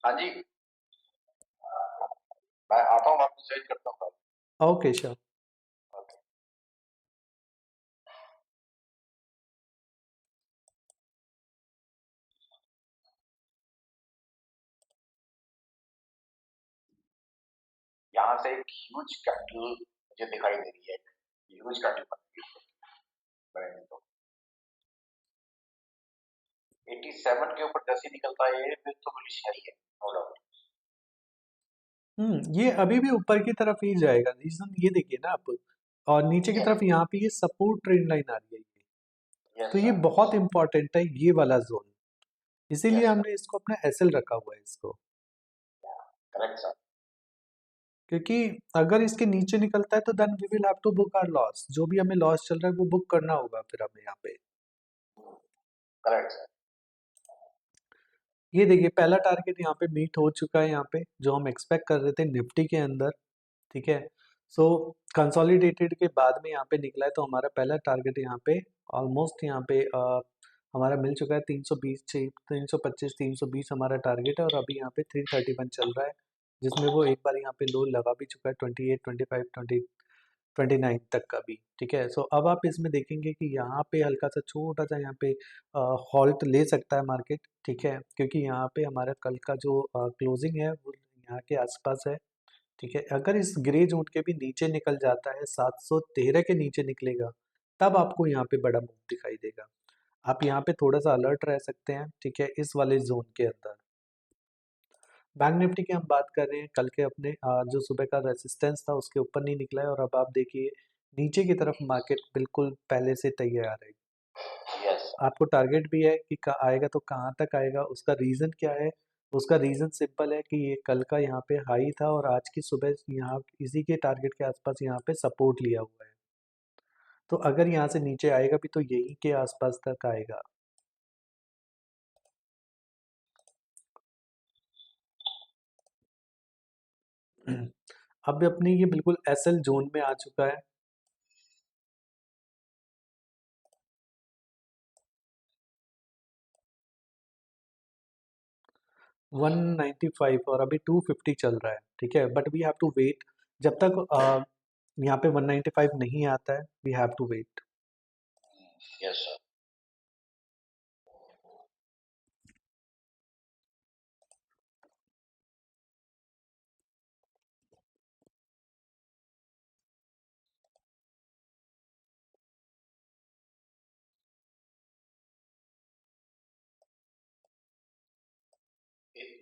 हाँ जी, मैं आता हूँ, आपको सेंड करता हूँ। Okay sure. ओके। यहाँ से एक ह्यूज कैंडल मुझे दिखाई दे रही है, ह्यूज कैंडल बन रही है। मैंने तो 87 के ऊपर जैसे ही निकलता है ये, फिर तो बुलिश है ही है, नो डाउट। ये अभी भी ऊपर की तरफ ही जाएगा, रीजन ये देखिए ना आप, और नीचे की तरफ यहाँ पे ये सपोर्ट ट्रेंड लाइन आ रही है ये, यस तो ये सर, बहुत इंपॉर्टेंट है ये वाला जोन, इसीलिए यस सर, हमने इसको अपना एसएल रखा हुआ है इसको, करेक्ट सर। क्योंकि अगर इसके नीचे निकलता है तो then we will have to book our loss, जो भी हमें लॉस चल रहा है वो बुक करना होगा फिर हमें यहाँ पे। Correct sir. ये देखिए पहला टारगेट यहाँ पे मीट हो चुका है, यहाँ पे जो हम एक्सपेक्ट कर रहे थे निफ्टी के अंदर, ठीक है। सो कंसोलिडेटेड के बाद में यहाँ पे निकला है, तो हमारा पहला टारगेट यहाँ पे ऑलमोस्ट यहाँ पे हमारा मिल चुका है 320, 325, 320 हमारा टारगेट है, और अभी यहाँ पे 331 चल रहा है, जिसमें वो एक बार यहाँ पे लो लगा भी चुका है 28, 25, 29 तक का भी, ठीक है। सो अब आप इसमें देखेंगे कि यहाँ पे हल्का सा छोटा सा यहाँ पे हॉल्ट ले सकता है मार्केट, ठीक है, क्योंकि यहाँ पे हमारा कल का जो क्लोजिंग है वो यहाँ के आसपास है, ठीक है। अगर इस ग्रे जोन के भी नीचे निकल जाता है, 713 के नीचे निकलेगा, तब आपको यहाँ पे बड़ा मूव दिखाई देगा, आप यहाँ पे थोड़ा सा अलर्ट रह सकते हैं, ठीक है, इस वाले जोन के अंदर। बैंक निफ्टी की हम बात कर रहे हैं, कल के अपने जो सुबह का रेसिस्टेंस था उसके ऊपर नहीं निकला है, और अब आप देखिए नीचे की तरफ मार्केट बिल्कुल पहले से तैयार है, यस आपको टारगेट भी है कि आएगा तो कहाँ तक आएगा, उसका रीज़न क्या है, उसका रीज़न सिंपल है कि ये कल का यहाँ पे हाई था और आज की सुबह यहाँ इसी के टारगेट के आसपास यहाँ पे सपोर्ट लिया हुआ है, तो अगर यहाँ से नीचे आएगा भी तो यही के आसपास तक आएगा। अब अपनी ये बिल्कुल एसएल जोन में आ चुका है, 195 और अभी 250 चल रहा है, ठीक है, but we have to wait जब तक यहाँ पे 195 नहीं आता है, we have to wait. Yes sir.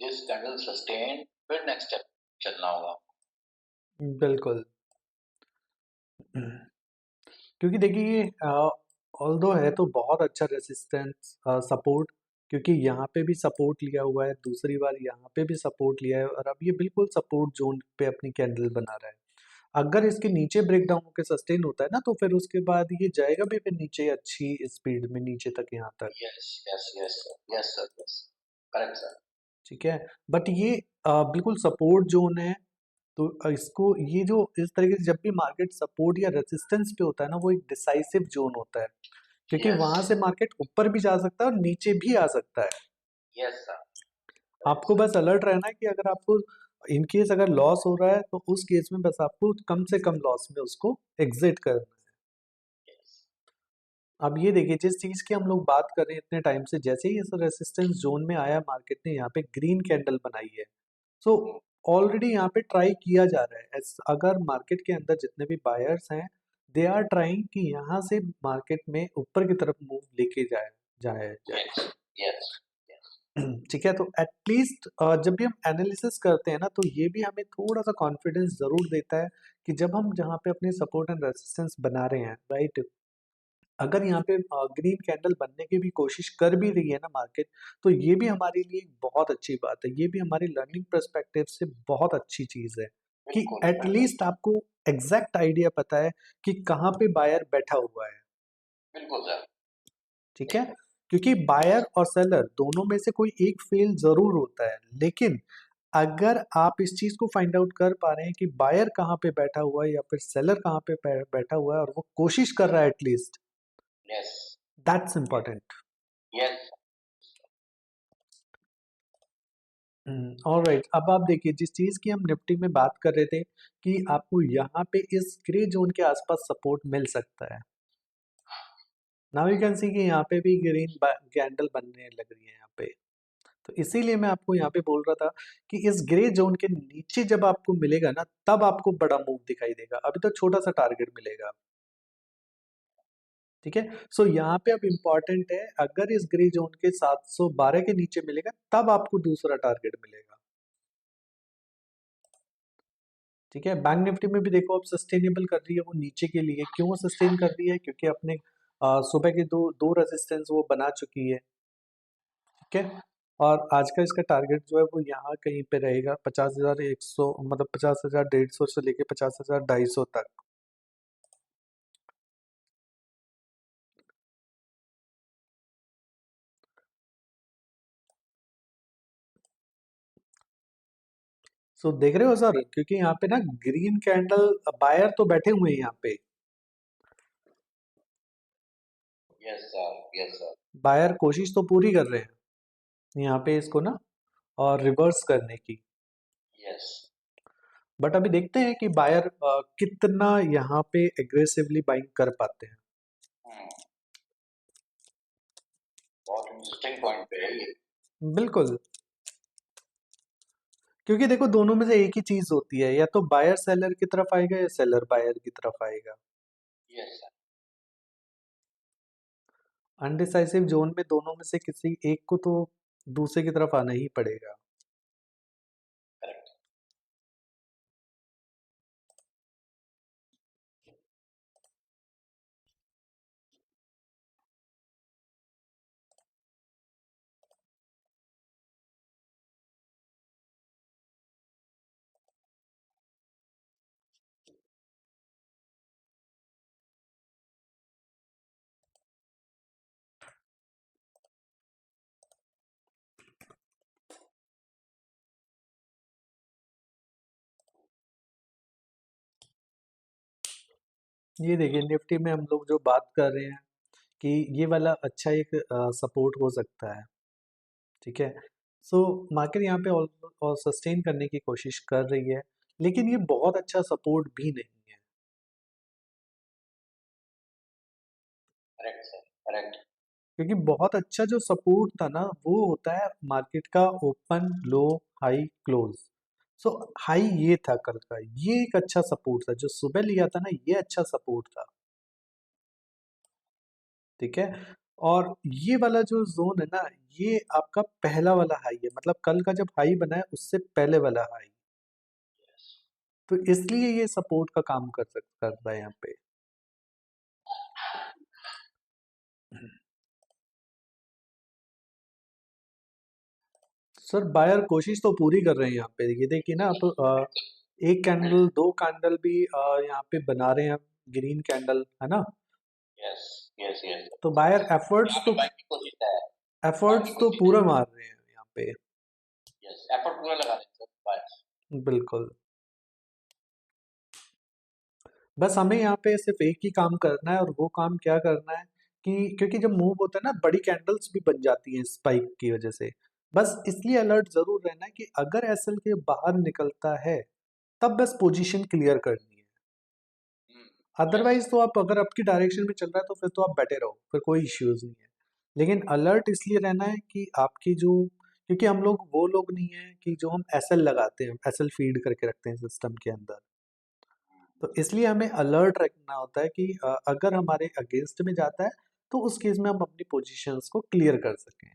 This candle sustain, फिर नेक्स्ट स्टेप चलना होगा। बिल्कुल। क्योंकि देखिए ये ऑल्दो है तो बहुत अच्छा रेसिस्टेंस सपोर्ट, क्योंकि यहाँ पे भी सपोर्ट लिया हुआ है, दूसरी बार यहाँ पे भी सपोर्ट लिया है, और अब ये बिल्कुल सपोर्ट जोन पे अपनी कैंडल बना रहा है। अगर इसके नीचे ब्रेक डाउन होकर सस्टेन होता है ना, तो फिर उसके बाद ये जाएगा भी फिर नीचे अच्छी स्पीड में नीचे तक, यहाँ तक, yes yes yes sir, yes sir, yes, correct sir. ठीक है। बट ये बिल्कुल सपोर्ट जोन है, तो इसको ये जो इस तरीके से जब भी मार्केट सपोर्ट या रेजिस्टेंस पे होता है ना, वो एक डिसाइसिव जोन होता है, क्योंकि यस वहां से मार्केट ऊपर भी जा सकता है और नीचे भी आ सकता है। यस सर, करेक्ट आपको सर। बस अलर्ट रहना है कि अगर आपको इन केस अगर लॉस हो रहा है तो उस केस में बस आपको कम से कम लॉस में उसको एग्जिट करना है। यस अब ये देखिए जिस चीज की हम लोग बात कर रहे हैं इतने टाइम से, जैसे ही इस रेसिस्टेंस जोन में आया मार्केट ने यहाँ पे ग्रीन कैंडल बनाई है, सो ऑलरेडी यहाँ पे ट्राई किया जा रहा है, अगर मार्केट के अंदर जितने भी बायर्स हैं दे आर ट्राइंग कि यहाँ से मार्केट में ऊपर की तरफ मूव लेके जाए जाए जाए यस यस यस ठीक है, तो एटलीस्ट जब भी हम एनालिसिस करते हैं ना, तो ये भी हमें थोड़ा सा कॉन्फिडेंस जरूर देता है कि जब हम जहाँ पे अपने सपोर्ट एंड रेजिस्टेंस बना रहे हैं, राइट, अगर यहाँ पे ग्रीन कैंडल बनने की भी कोशिश कर भी रही है ना मार्केट, तो ये भी हमारे लिए एक बहुत अच्छी बात है। ये भी हमारी लर्निंग पर्सपेक्टिव से बहुत अच्छी चीज है कि बिल्कुल एटलीस्ट आपको एग्जैक्ट आइडिया पता है कि कहाँ पे बायर बैठा हुआ है। बिल्कुल सर। ठीक है, क्योंकि बायर और सेलर दोनों में से कोई एक फेल जरूर होता है, लेकिन अगर आप इस चीज को फाइंड आउट कर पा रहे हैं कि बायर कहाँ पे बैठा हुआ है या फिर सेलर कहाँ पे बैठा हुआ है और वो कोशिश कर रहा है at least, yes that's important. Yes. Alright, अब आप देखिए जिस चीज की हम निफ्टी में बात कर रहे थे कि आपको यहाँ पे इस ग्रे जोन के आसपास सपोर्ट मिल सकता है। नाउ यू कैन सी कि यहाँ पे भी ग्रीन कैंडल बनने लग रही है यहाँ पे। तो इसीलिए मैं आपको यहाँ पे बोल रहा था कि इस ग्रे जोन के नीचे जब आपको मिलेगा ना, तब आपको बड़ा मूव दिखाई देगा, अभी तो छोटा सा टारगेट मिलेगा। ठीक है, सो यहाँ पे अब इम्पॉर्टेंट है, अगर इस ग्रे जोन के 712 के नीचे मिलेगा तब आपको दूसरा टारगेट मिलेगा। ठीक है, बैंक निफ्टी में भी देखो अब सस्टेनेबल कर रही है वो नीचे के लिए, क्यों सस्टेन कर रही है, क्योंकि अपने सुबह के दो दो रेजिस्टेंस वो बना चुकी है। ठीक है, और आज का इसका टारगेट जो है वो यहाँ कहीं पे रहेगा 50,100, मतलब 50,150 से लेके 50,250 तक। सो देख रहे हो सर, क्योंकि यहाँ पे ना ग्रीन कैंडल बायर तो बैठे हुए हैं यहाँ पे, yes sir yes sir. Buyer कोशिश तो पूरी कर रहे हैं यहाँ पे इसको ना और रिवर्स करने की। यस। बट अभी देखते हैं कि बायर कितना यहाँ पे एग्रेसिवली बाइंग कर पाते हैं। बहुत इंटरेस्टिंग पॉइंट पे है ये। बिल्कुल, क्योंकि देखो दोनों में से एक ही चीज होती है, या तो बायर सेलर की तरफ आएगा या सेलर बायर की तरफ आएगा। Yes sir. अनडिसाइसिव जोन में दोनों में से किसी एक को तो दूसरे की तरफ आना ही पड़ेगा। करेक्ट। ये देखिए निफ्टी में हम लोग जो बात कर रहे हैं कि ये वाला अच्छा एक सपोर्ट हो सकता है। ठीक है, सो मार्केट यहाँ पे और सस्टेन करने की कोशिश कर रही है, लेकिन ये बहुत अच्छा सपोर्ट भी नहीं है। Correct sir correct. क्योंकि बहुत अच्छा जो सपोर्ट था ना वो होता है मार्केट का ओपन लो हाई क्लोज। सो हाई ये था कल का, ये एक अच्छा सपोर्ट था जो सुबह लिया था ना, ये अच्छा सपोर्ट था। ठीक है, और ये वाला जो जोन है ना, ये आपका पहला वाला हाई है, मतलब कल का जब हाई बना है उससे पहले वाला हाई, यस। तो इसलिए ये सपोर्ट का काम करता है यहाँ पे। सर बायर कोशिश तो पूरी कर रहे हैं यहाँ पे, ये देखिए ना आप, एक कैंडल दो कैंडल भी यहाँ पे बना रहे हैं, ग्रीन कैंडल है ना, यस यस यस। तो बायर यहाँ पे बाइक की कोशिश है। बाइक की एफर्ट्स तो कोशिश है। पूरा मार रहे हैं यहाँ पे। यस एफर्ट पूरा लगा रहे हैं सर बाइक। बिल्कुल, बस हमें यहाँ पे सिर्फ एक ही काम करना है, और वो काम क्या करना है कि क्योंकि जब मूव होता है ना बड़ी कैंडल्स भी बन जाती हैं स्पाइक की वजह से, बस इसलिए अलर्ट जरूर रहना है कि अगर एसएल के बाहर निकलता है तब बस पोजीशन क्लियर करनी है। यस। अदरवाइज तो आप अगर आपकी डायरेक्शन में चल रहा है तो फिर तो आप बैठे रहो, फिर कोई इश्यूज नहीं है। लेकिन अलर्ट इसलिए रहना है कि आपकी जो, क्योंकि हम लोग वो लोग नहीं है कि जो हम एसएल लगाते हैं, एसएल फीड करके रखते हैं सिस्टम के अंदर, तो इसलिए हमें अलर्ट रखना होता है कि अगर हमारे अगेंस्ट में जाता है तो उस केस में हम अपनी पोजीशंस को क्लियर कर सकें।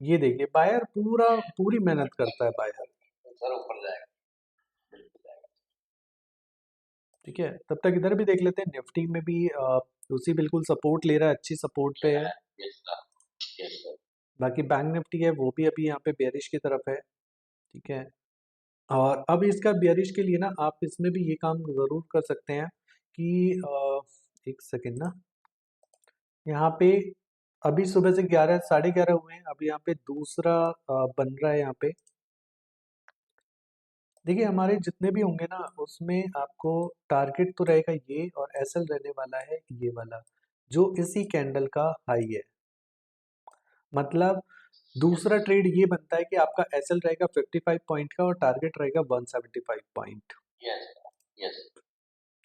ये देखिए बायर पूरी मेहनत करता है बायर। सर ऊपर जाएगा, बिल्कुल जाएगा। ठीक है, तब तक इधर भी देख लेते हैं, निफ्टी में भी उसी बिल्कुल सपोर्ट ले रहा है, अच्छी सपोर्ट पे है। Yes sir, yes sir. बाकी बैंक निफ्टी है वो भी अभी यहाँ पे बेरिश की तरफ है। ठीक है, और अब इसका बेरिश के लिए ना आप इसमें भी ये काम ज़रूर कर सकते हैं कि एक सेकेंड ना, यहाँ पे अभी सुबह से 11 साढ़े 11 हुए हैं, अभी यहाँ पे दूसरा बन रहा है यहाँ पे। देखिए हमारे जितने भी होंगे ना उसमें आपको टारगेट तो रहेगा ये, और एसएल रहने वाला है ये वाला जो इसी कैंडल का हाई है। मतलब दूसरा ट्रेड ये बनता है कि आपका एसएल रहेगा 55 पॉइंट का और टारगेट रहेगा 175 पॉइंट। Yes, yes.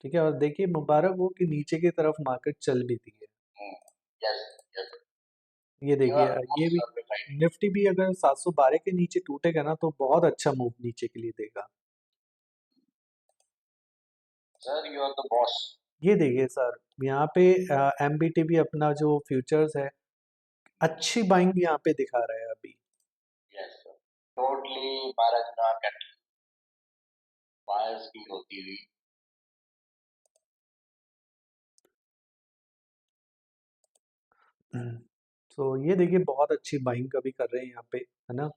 ठीक है, और देखिए मुबारक हो कि नीचे की तरफ मार्केट चल भी दी है। Yes, yes. ये यू देखिए आर ये मोस्ट भी सर्टिफाइड। निफ्टी भी अगर 712 के नीचे टूटेगा ना तो बहुत अच्छा मूव नीचे के लिए देगा। Sir you are the boss. ये देखिए सर यहाँ पे एमबीटी भी अपना जो फ्यूचर्स है अच्छी बाइंग यहाँ पे दिखा रहा है अभी। यस सर, टोटली 12 गुना कैंडल बायर्स की होती हुई। तो ये देखिए बहुत अच्छी बाइंग अभी कर रहे हैं यहाँ पे, है ना।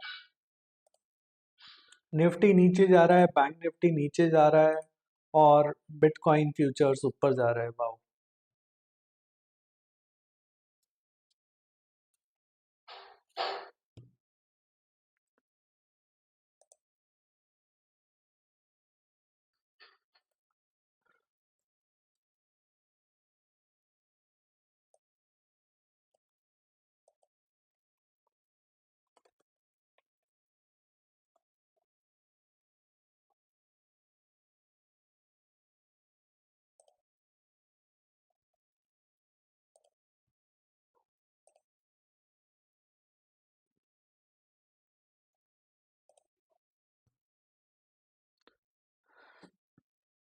निफ्टी नीचे जा रहा है, बैंक निफ्टी नीचे जा रहा है, और बिटकॉइन फ्यूचर्स ऊपर जा रहा है। वाओ।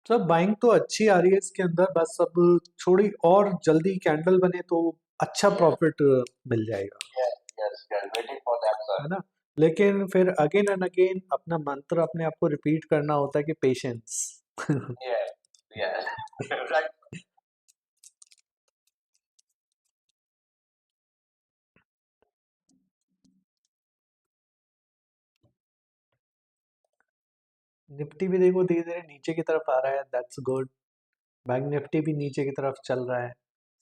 सब बाइंग तो अच्छी आ रही है इसके अंदर, बस अब थोड़ी और जल्दी कैंडल बने तो अच्छा प्रॉफिट मिल जाएगा, yes, yes, yes, waiting for that sir. है ना। लेकिन फिर अगेन एंड अगेन अपना मंत्र अपने आप को रिपीट करना होता है कि patience. Yes, yes. Right. Nifty भी देखो धीरे धीरे नीचे की तरफ आ रहा है, दैट्स गुड। बैंक निफ्टी भी नीचे की तरफ चल रहा है।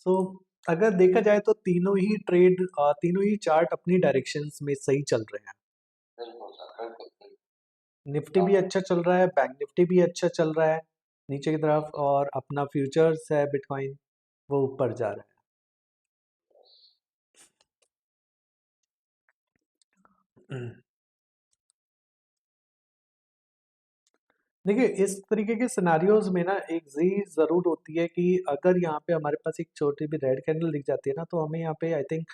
सो अगर देखा जाए तो तीनों ही ट्रेड तीनों ही चार्ट अपनी डायरेक्शंस में सही चल रहे हैं। बिल्कुल सर, बिल्कुल, बिल्कुल। निफ्टी भी अच्छा चल रहा है, बैंक निफ्टी भी अच्छा चल रहा है नीचे की तरफ, और अपना फ्यूचर्स है बिटकॉइन वो ऊपर जा रहा है। देखिए इस तरीके के सिनारियोज में ना एक चीज जरूर होती है कि अगर यहाँ पे हमारे पास एक छोटी भी रेड कैंडल दिख जाती है ना तो हमें यहाँ पे I think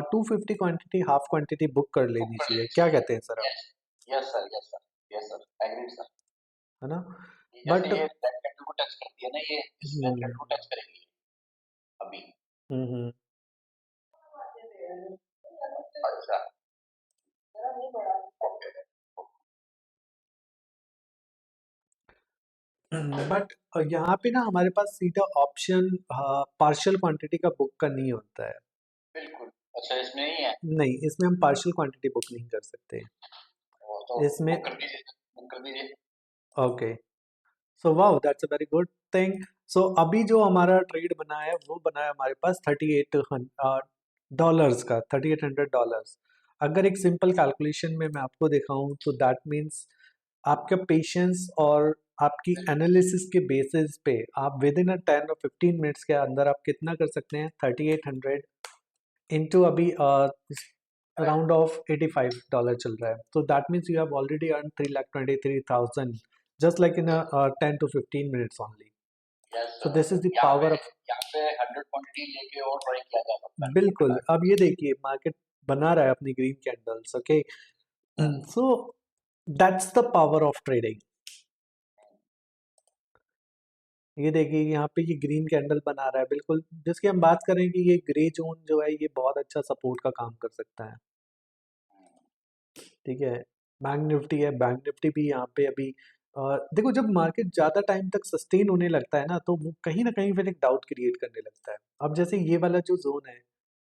250 quantity half quantity book कर लेनी ऊपर चाहिए। ले क्या चाहिए। कहते हैं सर आप? Yes, yes sir, yes sir, yes sir, agreed sir. है ना। ये जैसे बट ये रेड कैंडल को टच करती है ना, ये इस रेड कैंडल को टच करेंगी अभी। अच्छा। ओके। बट यहाँ पे ना हमारे पास सीधा ऑप्शन पार्शियल क्वांटिटी का बुक का नहीं होता है। बिल्कुल। अच्छा, इसमें नहीं है। नहीं, इसमें हम पार्शियल क्वांटिटी बुक नहीं कर सकते वो तो इसमें। बुक कर दीजिए, बुक कर दीजिए। Okay, so wow that's a very good thing. So अभी जो हमारा ट्रेड बना है वो बना है हमारे पास $3800 का, $3800। अगर एक सिंपल कैलकुलेशन में मैं आपको दिखाऊं तो दैट मीन्स आपका पेशेंस और आपकी एनालिसिस के बेसिस पे आप विद इन 10 और 15 मिनट्स के अंदर आप कितना कर सकते हैं। 3800 इंटू अभी अराउंड ऑफ $85 चल रहा है, तो that means you have already earn 3,23,000 just like in a 10 to 15 minutes only. Yes So sir. this is the यहाँ पे power of। यहाँ पे 100 क्वांटिटी लेके और ट्राई किया जा सकता है छोटे बिल्कुल, टारगेट। अब ये देखिए मार्केट बना रहा है अपनी green candles. Okay, so that's the power of trading. ये देखिए यहाँ पे ये ग्रीन कैंडल बना रहा है बिल्कुल, जिसकी हम बात करें कि ये ग्रे जोन जो है ये बहुत अच्छा सपोर्ट का काम कर सकता है। ठीक है। बैंक निफ्टी है, बैंक निफ्टी भी यहाँ पे अभी देखो जब मार्केट ज़्यादा टाइम तक सस्टेन होने लगता है ना तो वो कहीं ना कहीं फिर एक डाउट क्रिएट करने लगता है। अब जैसे ये वाला जो जोन है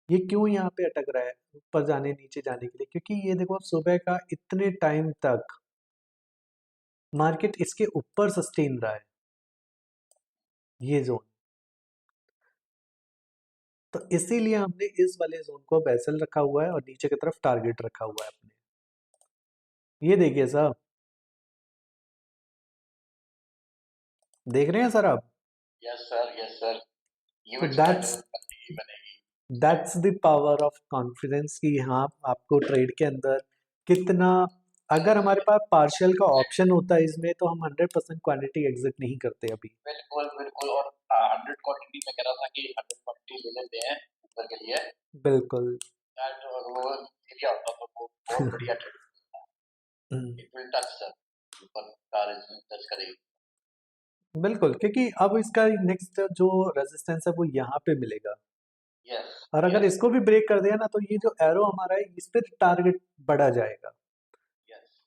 ये क्यों यहाँ पे अटक रहा है ऊपर जाने नीचे जाने के लिए, क्योंकि ये देखो अब सुबह का इतने टाइम तक मार्केट इसके ऊपर सस्टेन रहा है ये जोन। तो इसीलिए हमने इस वाले जोन को बेसल रखा हुआ है और नीचे की तरफ टारगेट रखा हुआ है अपने। ये देखिए साहब, देख रहे हैं सर आप? Yes sir, yes sir. तो ह्यूज दैट्स कैंडल बनेगी बनेगी। That's the power of confidence कि हाँ आपको ट्रेड के अंदर कितना, अगर हमारे पास पार्शियल का ऑप्शन होता है इसमें तो हम 100% क्वांटिटी एग्जिट नहीं करते अभी। बिल्कुल बिल्कुल। और 100 क्वांटिटी में कह रहा था कि 100 क्वांटिटी ले लेते हैं ऊपर के लिए। बिल्कुल। यार जो वो एरिया होता तो वो बहुत बढ़िया ट्रेड होता। हम्म, इट विल टच सर, ऊपर का टच करेगी। बिल्कुल, क्योंकि अब इसका नेक्स्ट जो रेजिस्टेंस है वो यहाँ पे मिलेगा यस और अगर यस इसको भी ब्रेक कर दिया ना तो ये जो एरो हमारा है इस पे टारगेट बढ़ा जाएगा। यस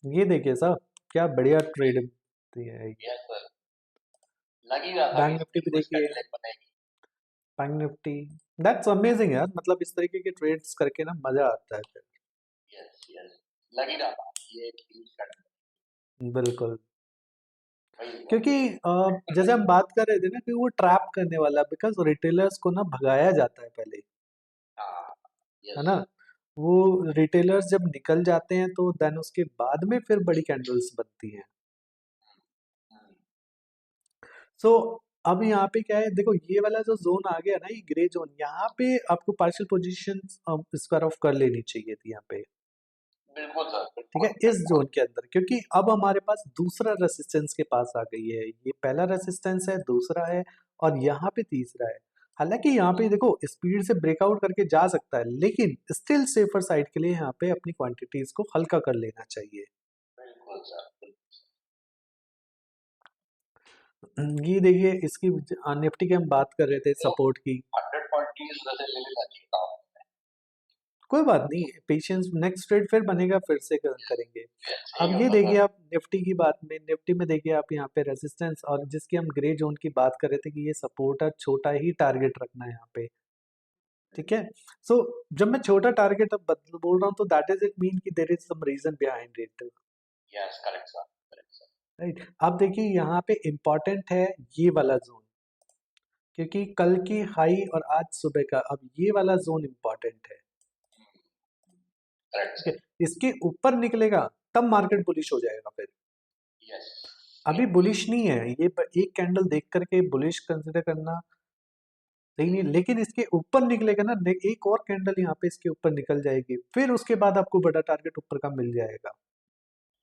ये देखिए साहब, क्या बढ़िया ट्रेड है ये। Yes sir. लग ही रहा था कि बैंक निफ्टी भी ह्यूज देखिए, कैंडल बनेगी। बैंक निफ्टी, दैट्स अमेजिंग यार, मतलब इस तरीके के ट्रेड्स करके ना मजा आता है फिर। Yes yes. लग ही रहा था ये एक ह्यूज कैंडल। बिल्कुल, वही हुआ। क्योंकि जैसे हम बात कर रहे थे ना कि वो ट्रैप करने वाला, बिकॉज रिटेलर्स को ना भगाया जाता है पहले, हाँ है यस। ना? वो रिटेलर्स जब निकल जाते हैं तो देन उसके बाद में फिर बड़ी कैंडल्स बनती हैं। सो अब यहाँ पे क्या है, देखो ये वाला जो जोन आ गया ना, ये ग्रे जोन, यहाँ पे आपको पार्शियल पोजीशन स्क्वायर ऑफ कर लेनी चाहिए थी यहाँ पे। बिल्कुल सर ठीक है, बिल्कुल इस बिल्कुल। जोन के अंदर, क्योंकि अब हमारे पास दूसरा रेसिस्टेंस के पास आ गई है, ये पहला रेसिस्टेंस है, दूसरा है और यहाँ पे तीसरा है। हालांकि यहाँ पे देखो स्पीड से ब्रेकआउट करके जा सकता है लेकिन स्टिल सेफर साइड के लिए यहाँ पे अपनी क्वांटिटीज को हल्का कर लेना चाहिए। बिल्कुल सर बिल्कुल। ये देखिए इसकी निफ्टी की हम बात कर रहे थे तो सपोर्ट की। 100 क्वांटिटीज वैसे ले लेना चाहिए था। कोई बात नहीं, पेशेंस, नेक्स्ट ट्रेड फिर बनेगा फिर से करेंगे। सही अब ये होता देखिए सर। आप निफ्टी की बात में, निफ्टी में देखिए आप यहाँ पे रेजिस्टेंस और जिसकी हम ग्रे जोन की बात कर रहे थे कि ये सपोर्ट है, छोटा ही टारगेट रखना है यहाँ पे। ठीक है। सो जब मैं छोटा टारगेट अब बदल बोल रहा हूँ तो दैट इज इट मीन कि there is some reason behind it. Yes correct sir correct sir. Right, अब देखिए यहाँ पे इंपॉर्टेंट है ये वाला जोन, क्योंकि कल की हाई और आज सुबह का अब ये वाला जोन इंपॉर्टेंट है। करेक्ट ठीक है, सर। इसके ऊपर निकलेगा तब मार्केट बुलिश हो जाएगा फिर। यस अभी बुलिश नहीं है ये, एक कैंडल देख करके बुलिश कंसिडर करना सही नहीं है, लेकिन इसके ऊपर निकलेगा ना, एक और कैंडल यहाँ पे इसके ऊपर निकल जाएगी फिर उसके बाद आपको बड़ा टारगेट ऊपर का मिल जाएगा।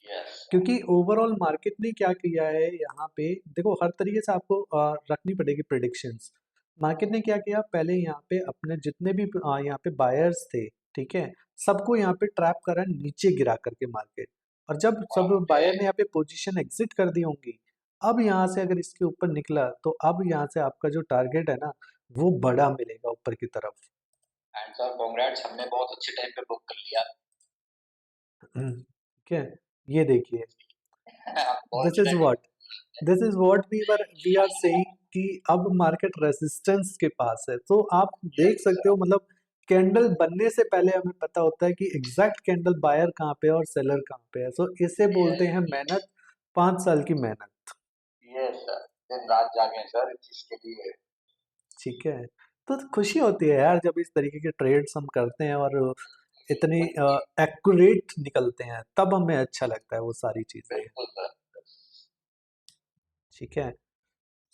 यस क्योंकि ओवरऑल मार्केट ने क्या किया है यहाँ पे, देखो हर तरीके से आपको रखनी पड़ेगी प्रिडिक्शंस। मार्केट ने क्या किया, पहले यहाँ पे अपने जितने भी यहाँ पे बायर्स थे, ठीक है, सबको यहाँ पे ट्रैप करा नीचे गिरा करके मार्केट। और जब सब ओके। बायर ने यहाँ पे पोजीशन एग्जिट कर दी होंगी, अब यहाँ से अगर इसके ऊपर निकला तो अब यहाँ से आपका जो टारगेट है ना वो बड़ा मिलेगा ऊपर की तरफ। एंड सर कांग्रेट्स, हमने बहुत अच्छे टाइम पे बुक कर लिया। ठीक है, ये देखिए, बहुत दिस अच्छे is time what this is what we are saying कि अब मार्केट रेजिस्टेंस के पास है। तो आप पे। देख यस सकते सर। हो, मतलब कैंडल बनने से पहले हमें पता होता है कि एग्जैक्ट कैंडल बायर कहाँ पे है और सेलर कहाँ पे है। सो इसे बोलते यस हैं मेहनत, 5 साल की मेहनत। Yes sir. दिन रात जागे हैं सर इस चीज के लिए। ठीक है, तो खुशी होती है यार जब इस तरीके के ट्रेड्स हम करते हैं और इतनी एक्यूरेट निकलते हैं, तब हमें अच्छा लगता है वो सारी चीजें। बिल्कुल सर। ठीक है,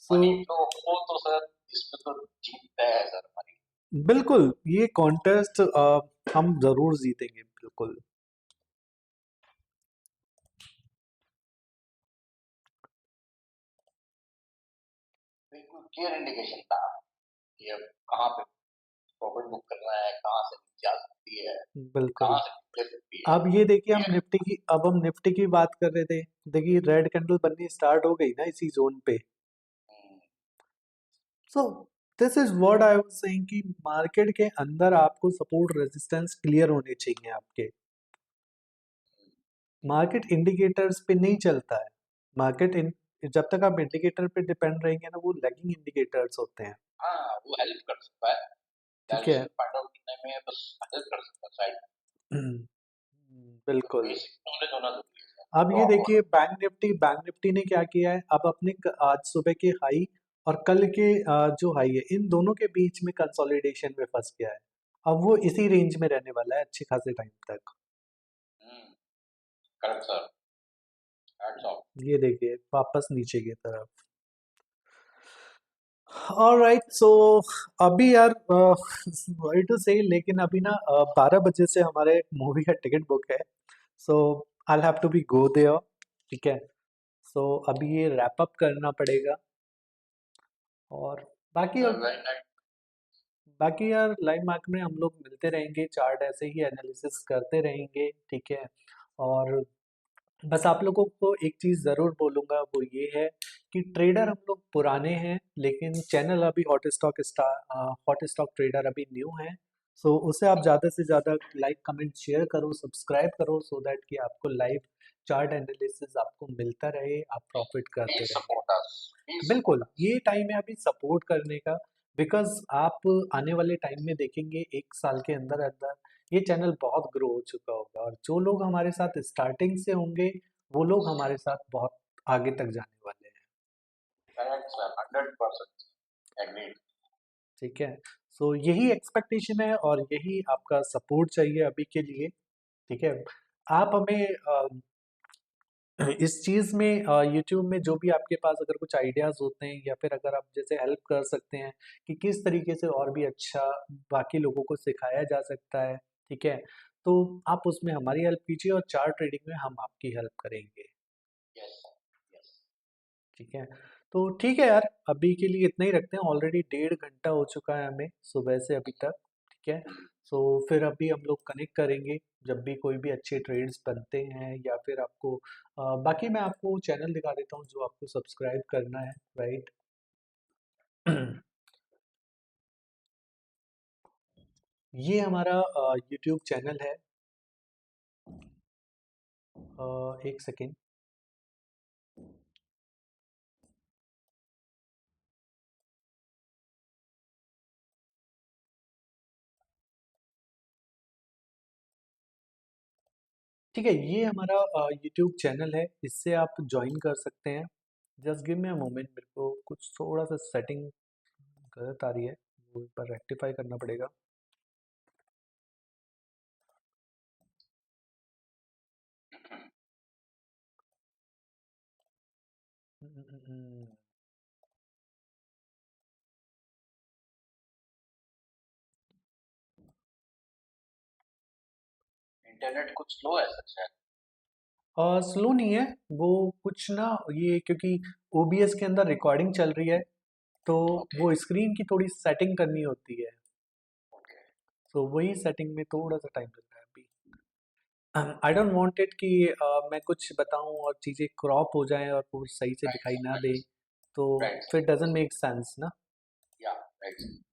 सो मनी तो हो तो सर इसमें तो जीतता है सर मनी। बिल्कुल, ये कॉन्टेस्ट हम जरूर जीतेंगे बिल्कुल। बिल्कुल क्लियर इंडिकेशन था कि अब कहाँ पे प्रॉफिट बुक करना है, कहाँ से जा सकती है, बिल्कुल, कहाँ से ले सकती है। अब ये देखिए हम ये निफ्टी की, अब हम निफ्टी की बात कर रहे थे, देखिए रेड कैंडल बननी स्टार्ट हो गई ना इसी जोन पे। So this is what I was saying कि मार्केट के अंदर आपको सपोर्ट रेजिस्टेंस क्लियर होने चाहिए आपके। मार्केट इंडिकेटर्स पे नहीं चलता है। मार्केट इन जब तक आप इंडिकेटर पे डिपेंड रहेंगे ना, वो लैगिंग इंडिकेटर्स होते हैं। हाँ, वो हेल्प कर सकता है, ठीक है। डायरेक्शन फाइंड आउट करने में बस मदद कर सकता है साइड। बिल्कुल। बेसिक नॉलेज होना जरूरी है सर, अब तो ये आपको। देखिए, बैंक निफ्टी ने क्या किया है, अब अपने आज सुबह के हाई और कल के जो हाई है, इन दोनों के बीच में कंसोलिडेशन में फंस गया है। अब वो इसी रेंज में रहने वाला है अच्छे खासे टाइम तक। हम्म, करेक्ट सर, हैट्स ऑफ। ये देखिए वापस नीचे की तरफ। ऑलराइट, सो अभी यार वही टू से, लेकिन अभी ना 12 बजे से हमारे मूवी का टिकट बुक है। So I have to be go there. ठीक है। सो अभी ये रैप अप करना पड़ेगा। और बाकी सर वेरी नाइस। बाकी यार लाइव मार्केट में हम लोग मिलते रहेंगे, चार्ट ऐसे ही एनालिसिस करते रहेंगे। ठीक है। और बस आप लोगों को एक चीज़ ज़रूर बोलूँगा, वो ये है कि ट्रेडर हम लोग पुराने हैं, लेकिन चैनल अभी हॉट स्टॉक ट्रेडर अभी न्यू है। सो उसे आप ज़्यादा से ज़्यादा लाइक कमेंट शेयर करो, सब्सक्राइब करो, सो दैट कि आपको लाइव चार्ट एनालिसिस आपको मिलता रहे, आप प्रॉफिट करते प्लीज रहेंगे। सपोर्ट अस, प्लीज बिल्कुल, सपोर्ट अस। ये टाइम है अभी सपोर्ट करने का। बिकॉज़ आप आने वाले टाइम में देखेंगे 1 साल के अंदर-अंदर ये चैनल बहुत ग्रो हो चुका होगा, और जो लोग हमारे साथ स्टार्टिंग से होंगे, वो लोग हमारे साथ बहुत आगे तक जाने वाले हैं। Correct sir, 100% agreed. ठीक है? सो यही एक्सपेक्टेशन है और यही आपका सपोर्ट चाहिए अभी के लिए। ठीक है? आप हमें इस चीज़ में यूट्यूब में जो भी आपके पास अगर कुछ आइडियाज़ होते हैं, या फिर अगर आप जैसे हेल्प कर सकते हैं कि किस तरीके से और भी अच्छा बाकी लोगों को सिखाया जा सकता है, ठीक है? तो आप उसमें हमारी हेल्प कीजिए और चार्ट ट्रेडिंग में हम आपकी हेल्प करेंगे। Yes sir, yes. ठीक है? तो ठीक है यार, अभी के लिए इतना ही रखते हैं। ऑलरेडी 1.5 घंटा हो चुका है हमें सुबह से अभी तक। ठीक है? सो फिर अभी हम लोग कनेक्ट करेंगे जब भी कोई भी अच्छे ट्रेड्स बनते हैं, या फिर आपको बाकी मैं आपको चैनल दिखा देता हूँ जो आपको सब्सक्राइब करना है, राइट? ये हमारा यूट्यूब चैनल है। एक सेकेंड। ठीक है, ये हमारा यूट्यूब चैनल है, इससे आप ज्वाइन कर सकते हैं। Just give me a moment, मेरे को कुछ थोड़ा सा सेटिंग गलत आ रही है, वो एक बार रेक्टिफाई करना पड़ेगा। इंटरनेट कुछ स्लो है सर शायद। स्लो नहीं है वो, कुछ ना, ये क्योंकि ओबीएस के अंदर रिकॉर्डिंग चल रही है, तो ओके, वो स्क्रीन की थोड़ी सेटिंग करनी होती है। ओके। तो वही सेटिंग में थोड़ा सा टाइम लग रहा है अभी। आई डोंट वांट इट कि मैं कुछ बताऊं और चीज़ें क्रॉप हो जाएं और वो सही से राइट दिखाई सर, ना दे, राइट तो सर, राइट फिर सर। डजंट मेक सेंस ना। या, राइट सर।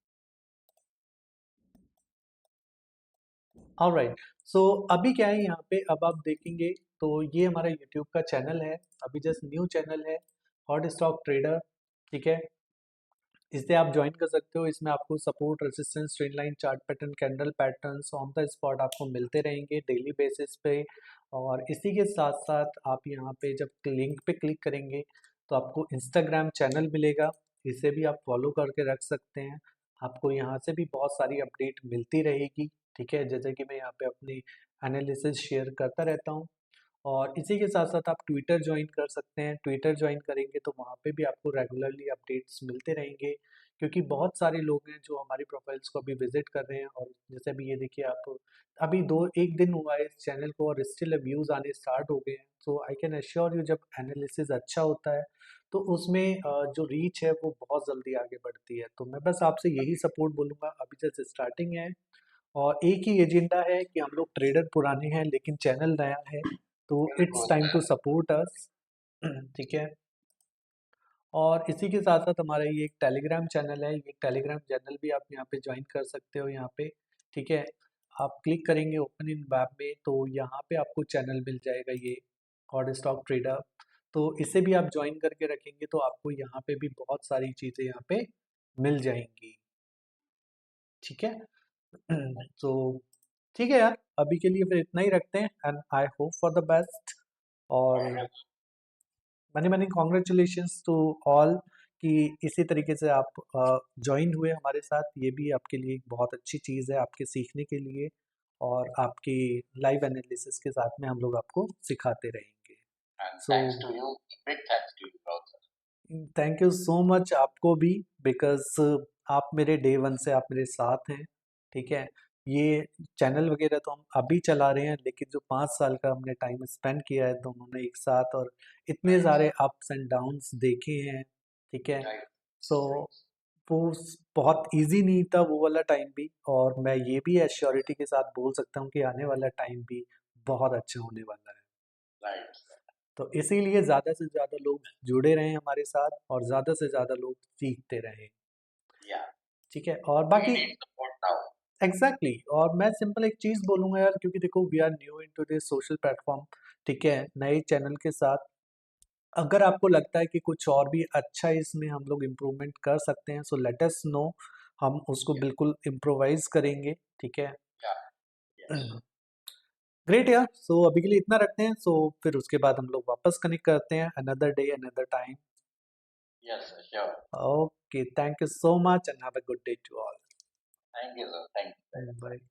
ऑलराइट। सो अभी क्या है यहाँ पे, अब आप देखेंगे तो ये हमारा यूट्यूब का चैनल है, अभी जस्ट न्यू चैनल है, हॉट स्टॉक ट्रेडर। ठीक है? इसे आप ज्वाइन कर सकते हो। इसमें आपको support, resistance, trend line, chart pattern, candle patterns on the spot आपको मिलते रहेंगे डेली बेसिस पे। और इसी के साथ साथ आप यहाँ पे जब लिंक पे क्लिक करेंगे तो आपको इंस्टाग्राम चैनल मिलेगा, इसे भी आप फॉलो करके रख सकते हैं। आपको यहाँ से भी बहुत सारी अपडेट मिलती रहेगी। ठीक है? जैसे कि मैं यहाँ पे अपनी एनालिसिस शेयर करता रहता हूँ। और इसी के साथ साथ आप ट्विटर ज्वाइन कर सकते हैं। ट्विटर ज्वाइन करेंगे तो वहाँ पे भी आपको रेगुलरली अपडेट्स मिलते रहेंगे, क्योंकि बहुत सारे लोग हैं जो हमारी प्रोफाइल्स को अभी विजिट कर रहे हैं। और जैसे अभी ये देखिए आप, अभी दो एक दिन हुआ है इस चैनल को और स्टिल व्यूज़ आने स्टार्ट हो गए हैं। So I can assure you, जब एनालिसिस अच्छा होता है तो उसमें जो रीच है वो बहुत जल्दी आगे बढ़ती है। तो मैं बस आपसे यही सपोर्ट बोलूँगा, अभी जस्ट स्टार्टिंग है और एक ही एजेंडा है कि हम लोग ट्रेडर पुराने हैं लेकिन चैनल नया है, तो इट्स बिल्कुल time to sir. Support us. ठीक है? और इसी के साथ साथ हमारा ये एक टेलीग्राम चैनल है, ये टेलीग्राम चैनल भी आप यहाँ पे ज्वाइन कर सकते हो यहाँ पे। ठीक है? आप क्लिक करेंगे ओपन इन वेब में, तो यहाँ पे आपको चैनल मिल जाएगा ये कॉर्ड स्टॉक ट्रेडर। तो इसे भी आप ज्वाइन करके रखेंगे तो आपको यहाँ पे भी बहुत सारी चीज़ें यहाँ पे मिल जाएंगी। ठीक है। तो ठीक है यार, अभी के लिए फिर इतना ही रखते हैं and I hope for the best. और many many congratulations to all कि इसी तरीके से आप ज्वाइन हुए हमारे साथ। ये भी आपके लिए एक बहुत अच्छी चीज़ है आपके सीखने के लिए, और आपकी लाइव एनालिसिस के साथ में हम लोग आपको सिखाते रहेंगे। And so thanks to you, big thanks to you also. Thank you so much आपको भी, बिकॉज आप मेरे डे वन से आप मेरे साथ हैं। ठीक है। ये चैनल वगैरह तो हम अभी चला रहे हैं, लेकिन जो 5 साल का हमने टाइम स्पेंड किया है दोनों ने एक साथ, और इतने Right, सारे अप्स एंड डाउन्स देखे हैं। ठीक है। right, सो वो बहुत इजी नहीं था वो वाला टाइम भी, और मैं ये भी एश्योरिटी के साथ बोल सकता हूँ कि आने वाला टाइम भी बहुत अच्छा होने वाला है। right. तो इसीलिए ज़्यादा से ज़्यादा लोग जुड़े रहें हमारे साथ, और ज़्यादा से ज़्यादा लोग सीखते रहें। Yeah, ठीक है। और we बाकी need support now. एग्जैक्टली और मैं सिंपल एक चीज़ बोलूँगा यार, क्योंकि देखो we are new into this social platform. ठीक है। नए चैनल के साथ अगर आपको लगता है कि कुछ और भी अच्छा इसमें हम लोग इम्प्रूवमेंट कर सकते हैं, सो लेट अस नो। हम उसको Yeah, बिल्कुल इम्प्रोवाइज करेंगे। ठीक है। yeah, yes, ग्रेट यार, सो अभी के लिए इतना रखते हैं। सो फिर उसके बाद हम लोग वापस कनेक्ट करते हैं another day another time. yes, sir, sure. Okay, thank you so much and have a good day to all. Thank you, sir. Thank you. Bye.